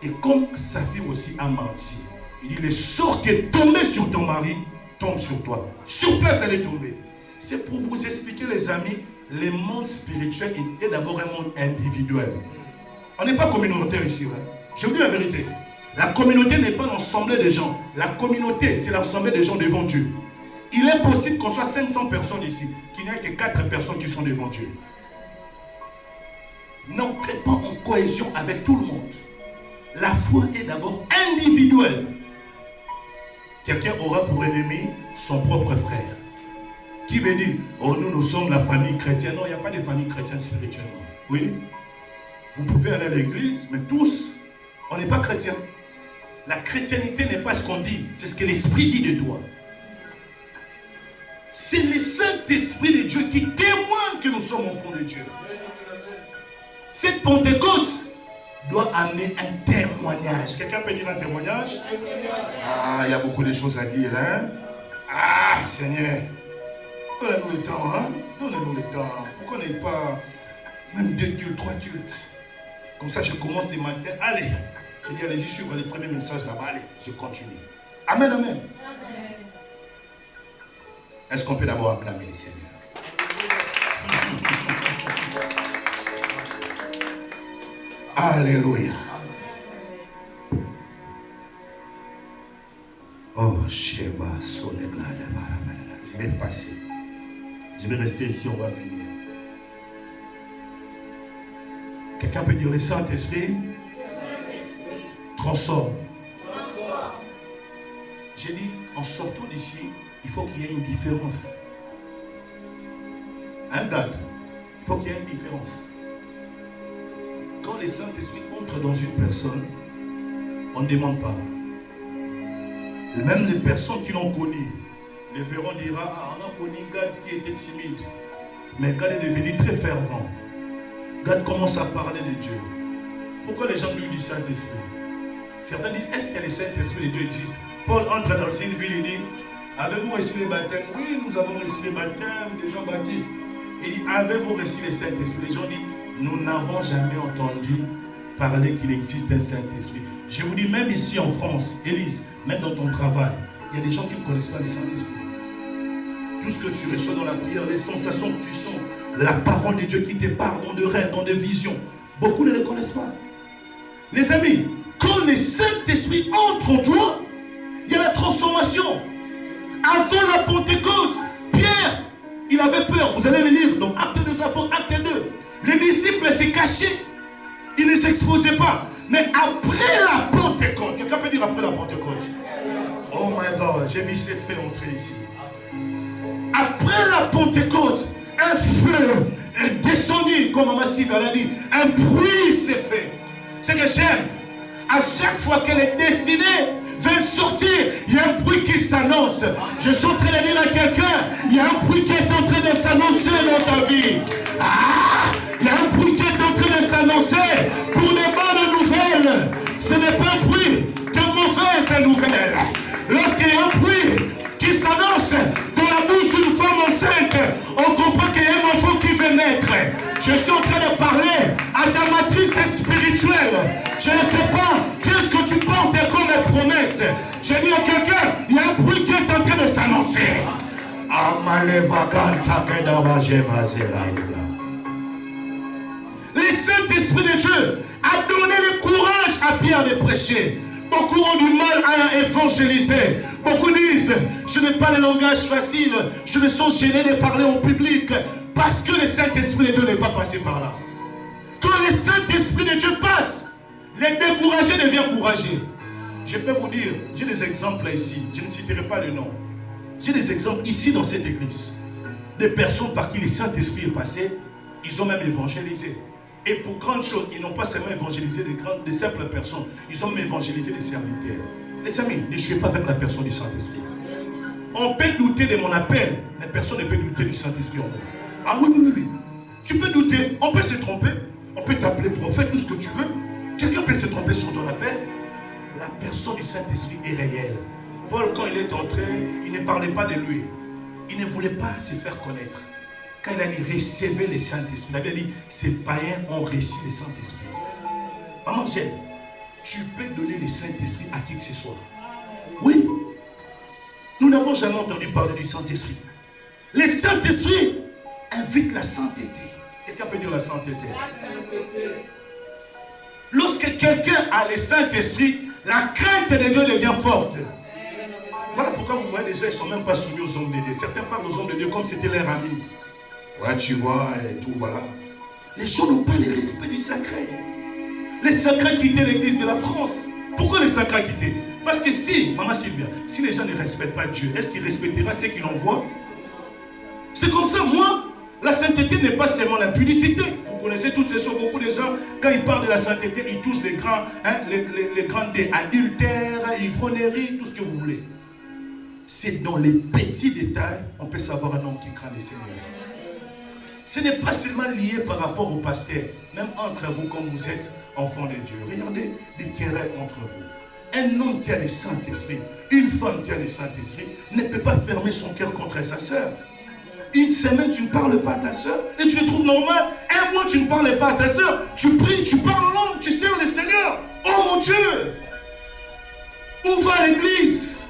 Et comme Saphir aussi a menti, il dit, le sort qui est tombé sur ton mari tombe sur toi. Sur place, elle est tombée. C'est pour vous expliquer, les amis, le monde spirituel est d'abord un monde individuel. On n'est pas communautaire ici. Hein. Je vous dis la vérité. La communauté n'est pas l'ensemble des gens. La communauté, c'est l'ensemble des gens devant Dieu. Il est possible qu'on soit 500 personnes ici, qu'il n'y ait que 4 personnes qui sont devant Dieu. N'entrez pas en cohésion avec tout le monde. La foi est d'abord individuelle. Quelqu'un aura pour ennemi son propre frère. Qui veut dire, oh nous sommes la famille chrétienne. Non, il n'y a pas de famille chrétienne spirituellement. Oui. Vous pouvez aller à l'église, mais tous, on n'est pas chrétiens. La chrétienté n'est pas ce qu'on dit, c'est ce que l'Esprit dit de toi. C'est le Saint-Esprit de Dieu qui témoigne que nous sommes enfants de Dieu. Cette Pentecôte doit amener un témoignage. Quelqu'un peut dire un témoignage? Ah, il y a beaucoup de choses à dire, hein? Ah, Seigneur, donnez-nous le temps, hein? Donnez-nous le temps. Pourquoi on n'est pas même 2 cultes, 3 cultes? Comme ça, je commence les matins. Allez, je dis, allez-y, suivre les premiers messages là-bas. Allez, je continue. Amen, amen. Amen. Est-ce qu'on peut d'abord acclamer le Seigneur? Alléluia. Oh, Sheva, Soneblada, Barabara. Je vais passer. Je vais rester ici, on va finir. Quelqu'un peut dire le Saint-Esprit transforme. J'ai dit, en sortant d'ici, il faut qu'il y ait une différence. Hein, Dad? Il faut qu'il y ait une différence. Quand le Saint-Esprit entre dans une personne, on ne demande pas. Même les personnes qui l'ont connu, les verront dire, ah, on a connu Gad qui était timide. Mais Gad est devenu très fervent. Gad commence à parler de Dieu. Pourquoi les gens disent du Saint-Esprit? Certains disent, est-ce que le Saint-Esprit de Dieu existe? Paul entre dans une ville et dit, avez-vous reçu le baptême? Oui, nous avons reçu le baptême de Jean-Baptiste. Il dit, avez-vous reçu le Saint-Esprit? Les gens disent, nous n'avons jamais entendu parler qu'il existe un Saint-Esprit. Je vous dis, même ici en France, Élise, même dans ton travail, il y a des gens qui ne connaissent pas le Saint-Esprit. Tout ce que tu reçois dans la prière, les sensations que tu sens, la parole de Dieu qui te parle dans des rêves, dans des visions, beaucoup ne le connaissent pas. Les amis, quand le Saint-Esprit entre en toi, il y a la transformation. Avant la Pentecôte, Pierre, il avait peur. Vous allez le lire dans Acte 2, Acte 2. Les disciples se cachaient. Ils ne s'exposaient pas. Mais après la Pentecôte, quelqu'un peut dire après la Pentecôte? Oh my God, j'ai vu ces faits entrer ici. Après la Pentecôte, un feu est descendu, comme Maman Sylvia l'a dit. Un bruit s'est fait. C'est que j'aime. À chaque fois qu'elle est destinée vers sortir, il y a un bruit qui s'annonce. Je suis en train de dire à quelqu'un, il y a un bruit qui est en train de s'annoncer dans ta vie. Ah, il y a un bruit qui est en train de s'annoncer pour des bonnes nouvelles. Ce n'est pas un bruit mauvaise nouvelle. Lorsqu'il y a un bruit qui s'annonce dans la bouche d'une femme enceinte, on comprend qu'il y a un enfant qui veut naître. Je suis en train de parler à ta matrice spirituelle. Je ne sais pas qu'est-ce que tu portes comme promesse. Je dis à quelqu'un, il y a un bruit qui est en train de s'annoncer. Le Saint-Esprit de Dieu a donné le courage à Pierre de prêcher. Beaucoup ont du mal à évangéliser. Beaucoup disent, je n'ai pas le langage facile, je me sens gêné de parler au public, parce que le Saint-Esprit de Dieu n'est pas passé par là. Quand le Saint-Esprit de Dieu passe, les découragés deviennent courageux. Je peux vous dire, j'ai des exemples ici, je ne citerai pas le nom. J'ai des exemples ici dans cette église. Des personnes par qui le Saint-Esprit est passé, ils ont même évangélisé. Et pour grandes choses, ils n'ont pas seulement évangélisé des simples personnes, ils ont même évangélisé des serviteurs. Les amis, ne jouez pas avec la personne du Saint-Esprit. On peut douter de mon appel, mais personne ne peut douter du Saint-Esprit en moi. Ah oui, oui, oui. Tu peux douter, on peut se tromper, on peut t'appeler prophète, tout ce que tu veux. Quelqu'un peut se tromper sur ton appel. La personne du Saint-Esprit est réelle. Paul, quand il est entré, il ne parlait pas de lui. Il ne voulait pas se faire connaître. Quand il a dit recevez le Saint-Esprit, il avait dit ces païens ont reçu le Saint-Esprit. Maman, j'aime. Tu peux donner le Saint-Esprit à qui que ce soit. Oui. Nous n'avons jamais entendu parler du Saint-Esprit. Le Saint-Esprit invite la sainteté. Quelqu'un peut dire la sainteté. Lorsque quelqu'un a le Saint-Esprit, la crainte de Dieu devient forte. Voilà pourquoi vous voyez des gens, ils ne sont même pas soumis aux hommes de Dieu. Certains parlent aux hommes de Dieu comme si c'était leur ami. Ouais, tu vois, et tout, voilà. Les gens n'ont pas le respect du sacré. Les sacrés quittaient l'église de la France. Pourquoi les sacrés quittés? Parce que si, maman Sylvia, si les gens ne respectent pas Dieu, est-ce qu'ils respectera ceux qui l'envoient? C'est comme ça, moi, la sainteté n'est pas seulement la publicité. Vous connaissez toutes ces choses. Beaucoup de gens, quand ils parlent de la sainteté, ils touchent les grands, les grands dés, adultère, ivrognerie, tout ce que vous voulez. C'est dans les petits détails, on peut savoir un homme qui craint le Seigneur. Ce n'est pas seulement lié par rapport au pasteur, même entre vous, comme vous êtes enfants de Dieu. Regardez des querelles entre vous. Un homme qui a le Saint-Esprit, une femme qui a le Saint-Esprit, ne peut pas fermer son cœur contre sa sœur. Une semaine, tu ne parles pas à ta sœur et tu le trouves normal. Un mois, tu ne parles pas à ta sœur. Tu pries, tu parles en langue, tu sers le Seigneur. Oh mon Dieu! Où va l'église?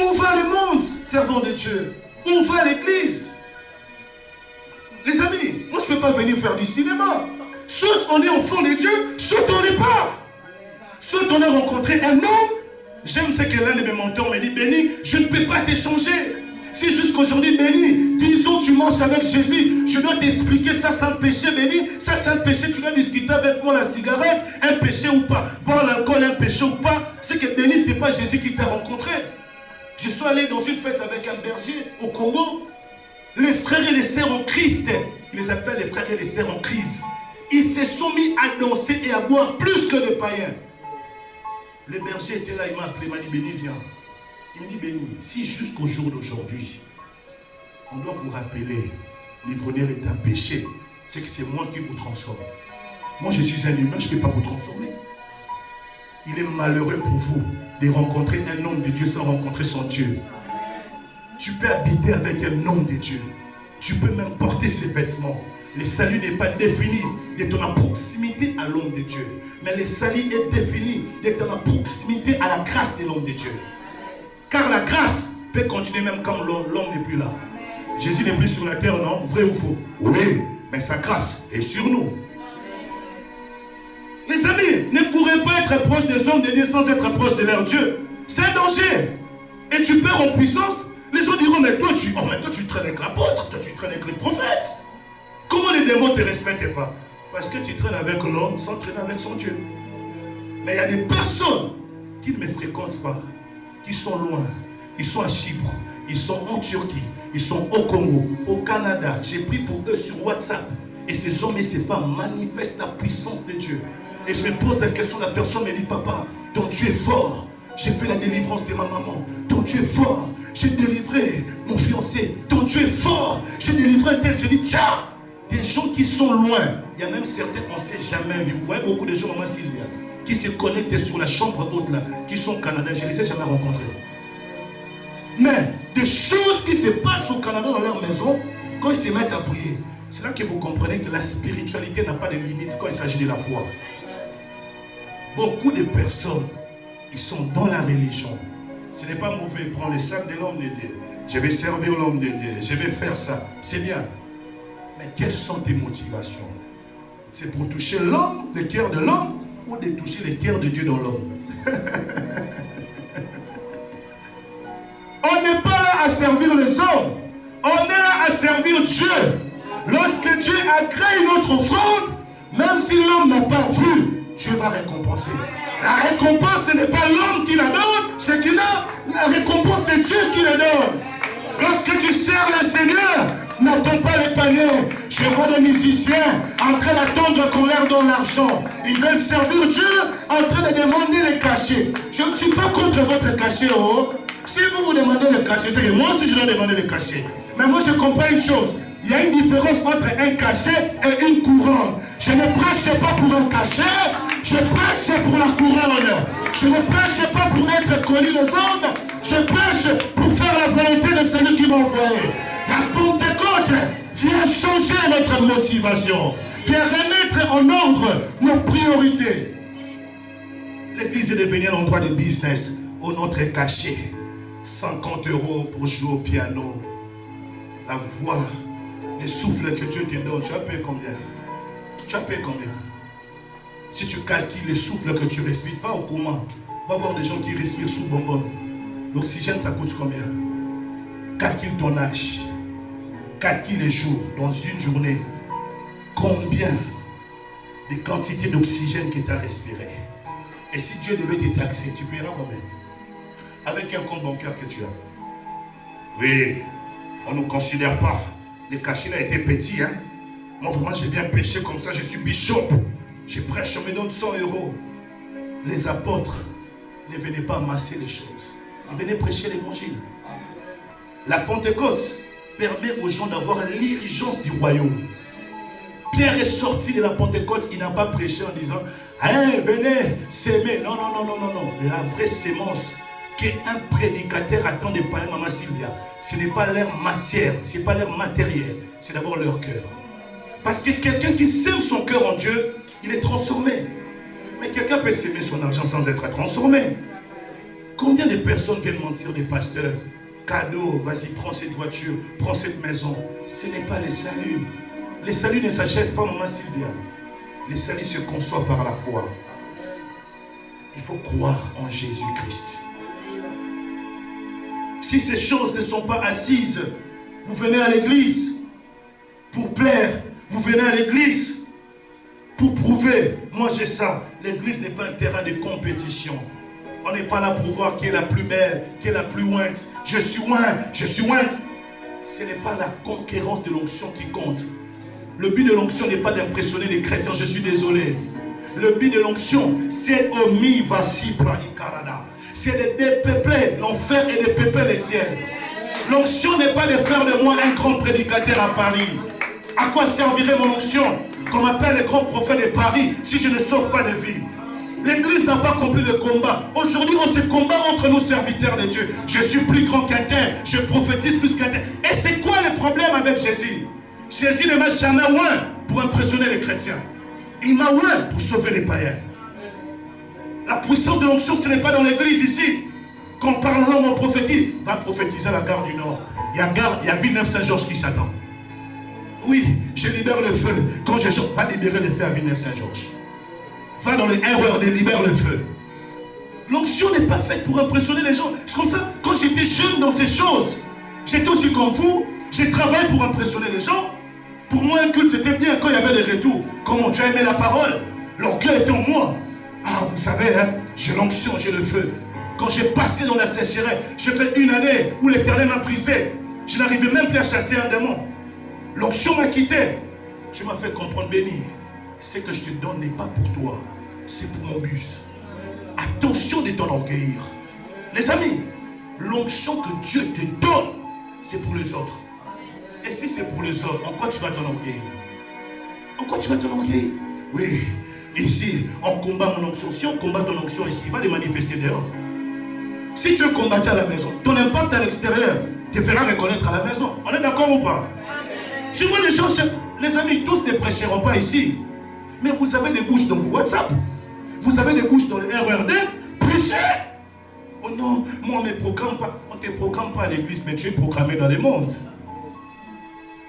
Où va le monde, servant de Dieu? Où va l'église? Les amis, moi je ne peux pas venir faire du cinéma. Soit on est enfant de Dieu, soit on n'est pas. Soit on a rencontré un homme. J'aime ce que l'un de mes mentors me dit, Béni, je ne peux pas t'échanger. Si jusqu'aujourd'hui, Béni, disons tu marches avec Jésus, je dois t'expliquer ça c'est un péché, Béni, ça c'est un péché, tu dois discuter avec moi la cigarette, un péché ou pas, boire l'alcool, un péché ou pas, c'est que Béni, ce n'est pas Jésus qui t'a rencontré. Je suis allé dans une fête avec un berger au Congo. Les frères et les sœurs en Christ, ils les appellent les frères et les sœurs en Christ. Ils se sont mis à danser et à boire plus que les païens. Le berger était là, il m'a appelé, il m'a dit, Béni, viens. Il me dit, Béni, si jusqu'au jour d'aujourd'hui, on doit vous rappeler, l'ivrognerie est un péché, c'est que c'est moi qui vous transforme. Moi, je suis un humain, je ne peux pas vous transformer. Il est malheureux pour vous de rencontrer un homme de Dieu sans rencontrer son Dieu. Tu peux habiter avec un homme de Dieu. Tu peux même porter ses vêtements. Le salut n'est pas défini de ton proximité à l'homme de Dieu. Mais le salut est défini de ton proximité à la grâce de l'homme de Dieu. Car la grâce peut continuer même quand l'homme n'est plus là. Jésus n'est plus sur la terre, non? Vrai ou faux? Oui, mais sa grâce est sur nous. Les amis, ne pourraient pas être proches des hommes de Dieu sans être proches de leur Dieu. C'est un danger. Et tu perds en puissance. Les gens diront, mais toi tu traînes avec l'apôtre, toi tu traînes avec les prophètes. Comment les démons ne te respectent pas? Parce que tu traînes avec l'homme sans traîner avec son Dieu. Mais il y a des personnes qui ne me fréquentent pas, qui sont loin. Ils sont à Chypre, ils sont en Turquie, ils sont au Congo, au Canada. J'ai pris pour eux sur WhatsApp. Et ces hommes et ces femmes manifestent la puissance de Dieu. Et je me pose la question, la personne me dit, papa, ton Dieu est fort. J'ai fait la délivrance de ma maman. Ton Dieu est fort. J'ai délivré mon fiancé. Ton Dieu est fort. J'ai délivré un tel. J'ai dit, tiens, des gens qui sont loin. Il y a même certains qu'on ne s'est jamais vus. Vous voyez beaucoup de gens, maman Sylvia. qui se connectent sur la chambre haute là, qui sont au Canada, je ne les ai jamais rencontrés. Mais des choses qui se passent au Canada dans leur maison, quand ils se mettent à prier, c'est là que vous comprenez que la spiritualité n'a pas de limite quand il s'agit de la foi. Beaucoup de personnes, ils sont dans la religion. Ce n'est pas mauvais, prends les sacs de l'homme de Dieu. Je vais servir l'homme de Dieu, je vais faire ça. C'est bien. Mais quelles sont tes motivations? C'est pour toucher l'homme, le cœur de l'homme, ou de toucher le cœur de Dieu dans l'homme? On n'est pas là à servir les hommes. On est là à servir Dieu. Lorsque Dieu a créé une autre offrande, même si l'homme n'a pas vu, Dieu va récompenser. La récompense, ce n'est pas l'homme qui la donne, c'est qu'il a. La récompense, c'est Dieu qui la donne. Lorsque tu sers le Seigneur, n'attends pas les paniers. Je vois des musiciens en train d'attendre qu'on leur donne l'argent. Ils veulent servir Dieu en train de demander les cachets. Je ne suis pas contre votre cachet. Oh. Si vous vous demandez le cachet, c'est que moi aussi je dois demander le cachet. Mais moi je comprends une chose. Il y a une différence entre un cachet et une couronne. Je ne prêche pas pour un cachet, je prêche pour la couronne. Je ne prêche pas pour être connu des hommes, je prêche pour faire la volonté de celui qui m'a envoyé. La Pentecôte vient changer notre motivation, vient remettre en ordre nos priorités. L'église est devenue un endroit de business où notre cachet, 50 € pour jouer au piano, la voix, le souffle que Dieu te donne, tu as payé combien? Tu as payé combien? Si tu calcules le souffle que tu respires, va au coma, va voir des gens qui respirent sous bonbonne. L'oxygène, ça coûte combien? Calcule ton âge, calcule les jours dans une journée. Combien de quantité d'oxygène que tu as respiré? Et si Dieu devait te taxer, tu paieras combien? Avec un compte bancaire que tu as. Oui, on ne nous considère pas. Le cachet là était petit. Hein? Moi vraiment j'ai bien péché comme ça, je suis bishop. Je prêche, on me donne 100 €. Les apôtres ne venaient pas amasser les choses. Ils venaient prêcher l'évangile. La Pentecôte permet aux gens d'avoir l'urgence du royaume. Pierre est sorti de la Pentecôte, il n'a pas prêché en disant hey, venez s'aimer. Non, non, non, non, non, non. La vraie sémence qu'un prédicateur attend des païens, Maman Sylvia, ce n'est pas leur matière, ce n'est pas leur matériel, c'est d'abord leur cœur. Parce que quelqu'un qui sème son cœur en Dieu, il est transformé. Mais quelqu'un peut s'aimer son argent sans être transformé. Combien de personnes viennent mentir des pasteurs? Cadeau, vas-y, prends cette voiture, prends cette maison. Ce n'est pas le salut. Le salut ne s'achète pas, Maman Sylvia. Le salut se conçoit par la foi. Il faut croire en Jésus-Christ. Si ces choses ne sont pas assises, vous venez à l'église pour plaire, vous venez à l'église pour prouver. Moi j'ai ça. L'église n'est pas un terrain de compétition. On n'est pas là pour voir qui est la plus belle, qui est la plus ointe. Je suis ointe, je suis ointe. Ce n'est pas la conquérance de l'onction qui compte. Le but de l'onction n'est pas d'impressionner les chrétiens, je suis désolé. Le but de l'onction, c'est omi vasi praikarada. C'est de dépeupler l'enfer et de peupler les ciels. L'onction n'est pas de faire de moi un grand prédicateur à Paris. À quoi servirait mon onction, qu'on m'appelle le grand prophète de Paris, si je ne sauve pas de vie? L'église n'a pas compris le combat. Aujourd'hui, on se combat entre nos serviteurs de Dieu. Je suis plus grand qu'un tel, je prophétise plus qu'un tel. Et c'est quoi le problème avec Jésus? Jésus ne m'a jamais oint pour impressionner les chrétiens. Il m'a oint pour sauver les païens. La puissance de l'onction, ce n'est pas dans l'église ici. Quand on parle en langue, on prophétise. Va prophétiser à la gare du Nord. Il y a Villeneuve-Saint-Georges qui s'attend. Oui, je libère le feu. Quand je chante, va libérer le feu à Villeneuve-Saint-Georges. Va dans les erreurs de libère le feu. L'onction n'est pas faite pour impressionner les gens. C'est comme ça, quand j'étais jeune dans ces choses, j'étais aussi comme vous. J'ai travaillé pour impressionner les gens. Pour moi, un culte, c'était bien quand il y avait des retours. Comment Dieu aimait la parole. L'orgueil était en moi. Ah, vous savez, hein, j'ai l'onction, j'ai le feu. Quand j'ai passé dans la sécheresse, j'ai fait une année où l'Éternel m'a brisé. Je n'arrivais même plus à chasser un démon. L'onction m'a quitté. Tu m'as fait comprendre, béni. Ce que je te donne n'est pas pour toi, c'est pour mon but. Attention de t'en orgueillir. Les amis, l'onction que Dieu te donne, c'est pour les autres. Et si c'est pour les autres, en quoi tu vas t'en orgueillir? En quoi tu vas t'en orgueillir? Oui, Ici, on combat mon onction. Si on combat ton onction ici, il va les manifester dehors. Si tu es combattu à la maison, ton impact à l'extérieur te fera reconnaître à la maison. On est d'accord ou pas? Je vois les gens, les amis, tous ne prêcheront pas ici. Mais vous avez des bouches dans WhatsApp. Vous avez des bouches dans le RRD. Prêchez. Oh non, moi on ne me programme pas. On ne te programme pas à l'église, mais tu es programmé dans les mondes.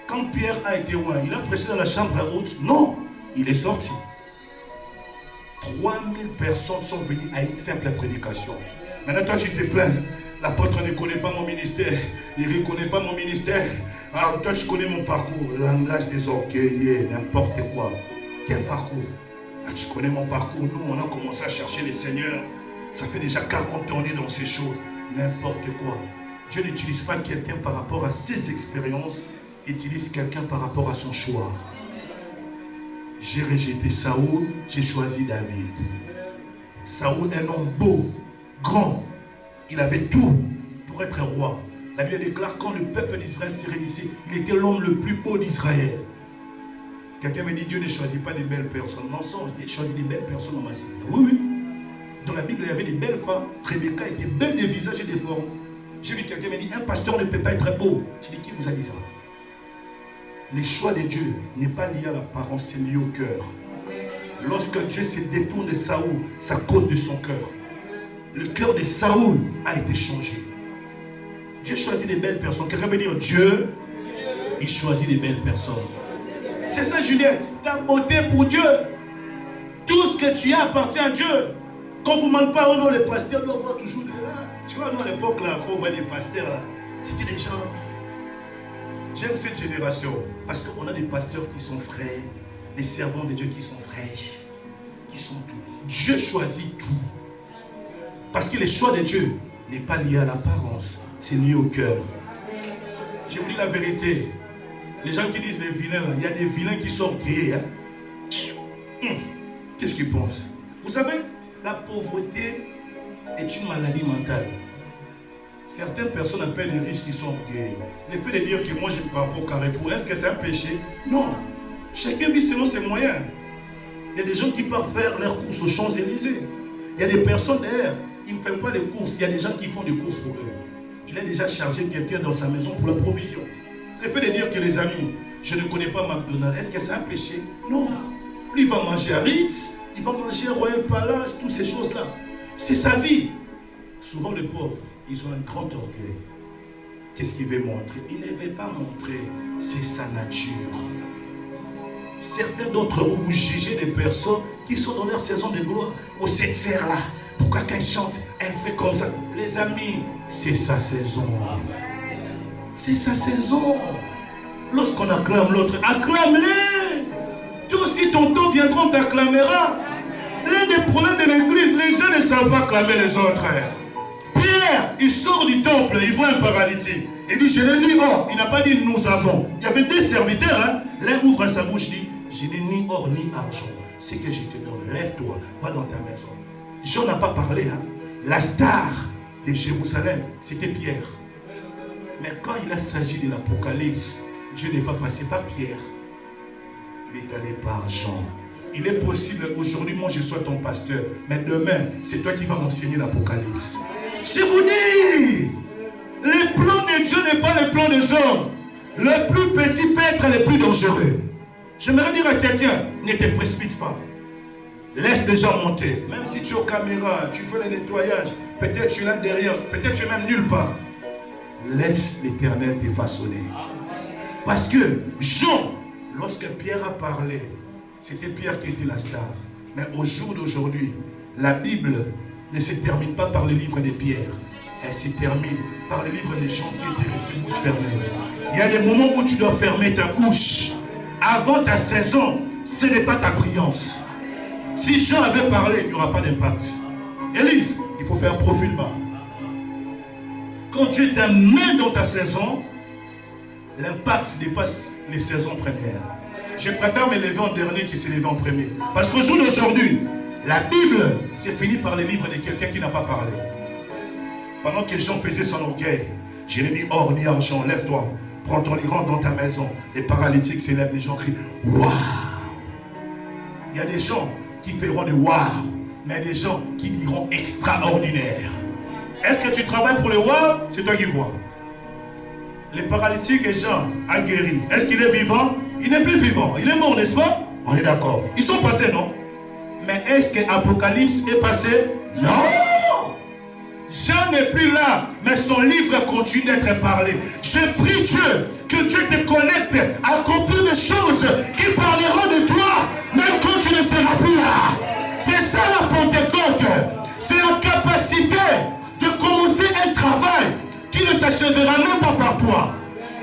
Quand Pierre a été loin, il a prêché dans la chambre haute. Non, il est sorti. 3000 personnes sont venues à une simple prédication. Maintenant, toi, tu te plains. L'apôtre ne connaît pas mon ministère. Il ne connaît pas mon ministère. Alors, toi, tu connais mon parcours. Le langage des orgueillés, n'importe quoi. Quel parcours? Ah, tu connais mon parcours. Nous, on a commencé à chercher le Seigneur. Ça fait déjà 40 ans qu'on est dans ces choses. N'importe quoi. Dieu n'utilise pas quelqu'un par rapport à ses expériences. Il utilise quelqu'un par rapport à son choix. J'ai rejeté Saoul, j'ai choisi David. Saoul est un homme beau, grand. Il avait tout pour être roi. La Bible déclare quand le peuple d'Israël s'est réunissé, il était l'homme le plus beau d'Israël. Quelqu'un me dit, Dieu ne choisit pas des belles personnes. Non, il choisit des belles personnes dans ma vie. Oui, oui. Dans la Bible, il y avait des belles femmes. Rebecca était belle de visage et de forme. J'ai vu quelqu'un me dit, un pasteur ne peut pas être beau. J'ai dit, qui vous a dit ça? Le choix de Dieu n'est pas lié à l'apparence, c'est lié au cœur. Lorsque Dieu se détourne de Saoul, c'est à cause de son cœur. Le cœur de Saoul a été changé. Dieu choisit des belles personnes. Quelqu'un veut dire Dieu, il choisit des belles personnes. C'est ça, Juliette. Ta beauté pour Dieu. Tout ce que tu as appartient à Dieu. Quand vous ne demandez pas, oh non, les pasteurs doivent avoir toujours des... Tu vois, nous, à l'époque, là, quand on voit des pasteurs, là, c'était des gens... J'aime cette génération parce qu'on a des pasteurs qui sont frais, des servants de Dieu qui sont fraîches, qui sont tout. Dieu choisit tout. Parce que le choix de Dieu n'est pas lié à l'apparence, c'est lié au cœur. Je vous dis la vérité. Les gens qui disent les vilains, là, il y a des vilains qui sont gays. Hein? Qu'est-ce qu'ils pensent? Vous savez, la pauvreté est une maladie mentale. Certaines personnes appellent les riches qui sont gays. Le fait de dire que moi je ne pars pas au Carrefour, est-ce que c'est un péché? Non. Chacun vit selon ses moyens. Il y a des gens qui partent faire leurs courses aux Champs-Élysées. Il y a des personnes d'ailleurs, ils ne font pas les courses. Il y a des gens qui font des courses pour eux. Il a déjà chargé quelqu'un dans sa maison pour la provision. Le fait de dire que les amis, je ne connais pas McDonald's, est-ce que c'est un péché? Non. Lui, il va manger à Ritz, il va manger à Royal Palace, toutes ces choses-là. C'est sa vie. Souvent les pauvres, ils ont un grand orgueil. Qu'est-ce qu'il veut montrer? Il ne veut pas montrer, c'est sa nature. Certains d'entre vous, vous jugez des personnes qui sont dans leur saison de gloire. Oh, cette sœur-là, pourquoi qu'elle chante, elle fait comme ça? Les amis, c'est sa saison. C'est sa saison. Lorsqu'on acclame l'autre, acclame-les. Toi aussi, ton temps viendra, on t'acclamera. L'un des problèmes de l'église, les gens ne savent pas acclamer les autres. Pierre, il sort du temple, il voit un paralytique. Il dit, je l'ai mis or. Il n'a pas dit, nous avons. Il y avait deux serviteurs. Hein? L'un ouvre sa bouche, dit, je n'ai ni or ni argent. C'est que je te donne. Lève-toi, va dans ta maison. Jean n'a pas parlé. Hein? La star de Jérusalem, c'était Pierre. Mais quand il a s'agi de l'Apocalypse, Dieu n'est pas passé par Pierre. Il est allé par Jean. Il est possible aujourd'hui, moi je sois ton pasteur, mais demain, c'est toi qui vas m'enseigner l'Apocalypse. Je vous dis, le plan de Dieu n'est pas le plan des hommes. Le plus petit peut être le plus dangereux. J'aimerais dire à quelqu'un, ne te précipite pas. Laisse les gens monter. Même si tu es aux caméras, tu fais le nettoyage, peut-être tu es là derrière, peut-être tu es même nulle part. Laisse l'Éternel te façonner. Parce que Jean, lorsque Pierre a parlé, c'était Pierre qui était la star. Mais au jour d'aujourd'hui, la Bible ne se termine pas par le livre de Pierre. Elle se termine par le livre des gens qui étaient restés bouche fermée. Il y a des moments où tu dois fermer ta bouche. Avant ta saison, ce n'est pas ta brillance. Si Jean avait parlé, il n'y aura pas d'impact. Élise, il faut faire profil bas. Quand Dieu t'amène dans ta saison, l'impact dépasse les saisons premières. Je préfère me lever en dernier que se lever en premier. Parce qu'au jour d'aujourd'hui, la Bible, c'est fini par les livres de quelqu'un qui n'a pas parlé. Pendant que Jean faisait son orgueil, je n'ai ni or ni argent, lève-toi, prends ton lit, rentre dans ta maison. Les paralytiques s'élèvent, les gens crient, waouh! Il y a des gens, qui feront des wow, mais des gens qui diront extraordinaire. Est-ce que tu travailles pour le wow? C'est toi qui vois. Les paralytiques et Jean a guéri. Est-ce qu'il est vivant? Il n'est plus vivant. Il est mort, n'est-ce pas? On est d'accord. Ils sont passés, non? Mais est-ce que Apocalypse est passé? Non! Jean n'est plus là, mais son livre continue d'être parlé. Je prie Dieu, que Dieu te connecte à accomplir des choses qui parleront de toi, même quand tu ne seras plus là. C'est ça la Pentecôte. C'est la capacité de commencer un travail qui ne s'achèvera même pas par toi.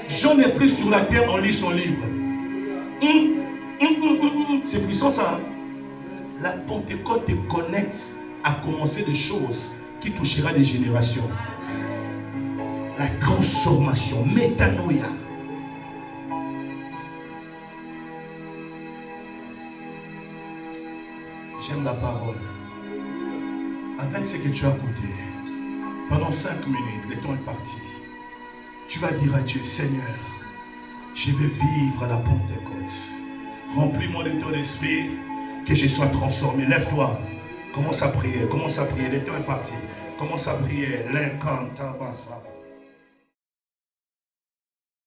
Jean n'est plus sur la terre, on lit son livre. C'est puissant ça. La Pentecôte te connecte à commencer des choses qui touchera des générations. La transformation, métanoïa. J'aime la parole. Avec ce que tu as goûté, pendant 5 minutes, le temps est parti. Tu vas dire à Dieu, Seigneur, je veux vivre la Pentecôte. Remplis-moi de ton esprit, que je sois transformé. Lève-toi. Commence à prier, le temps est parti. Commence à prier. L'incantabassa.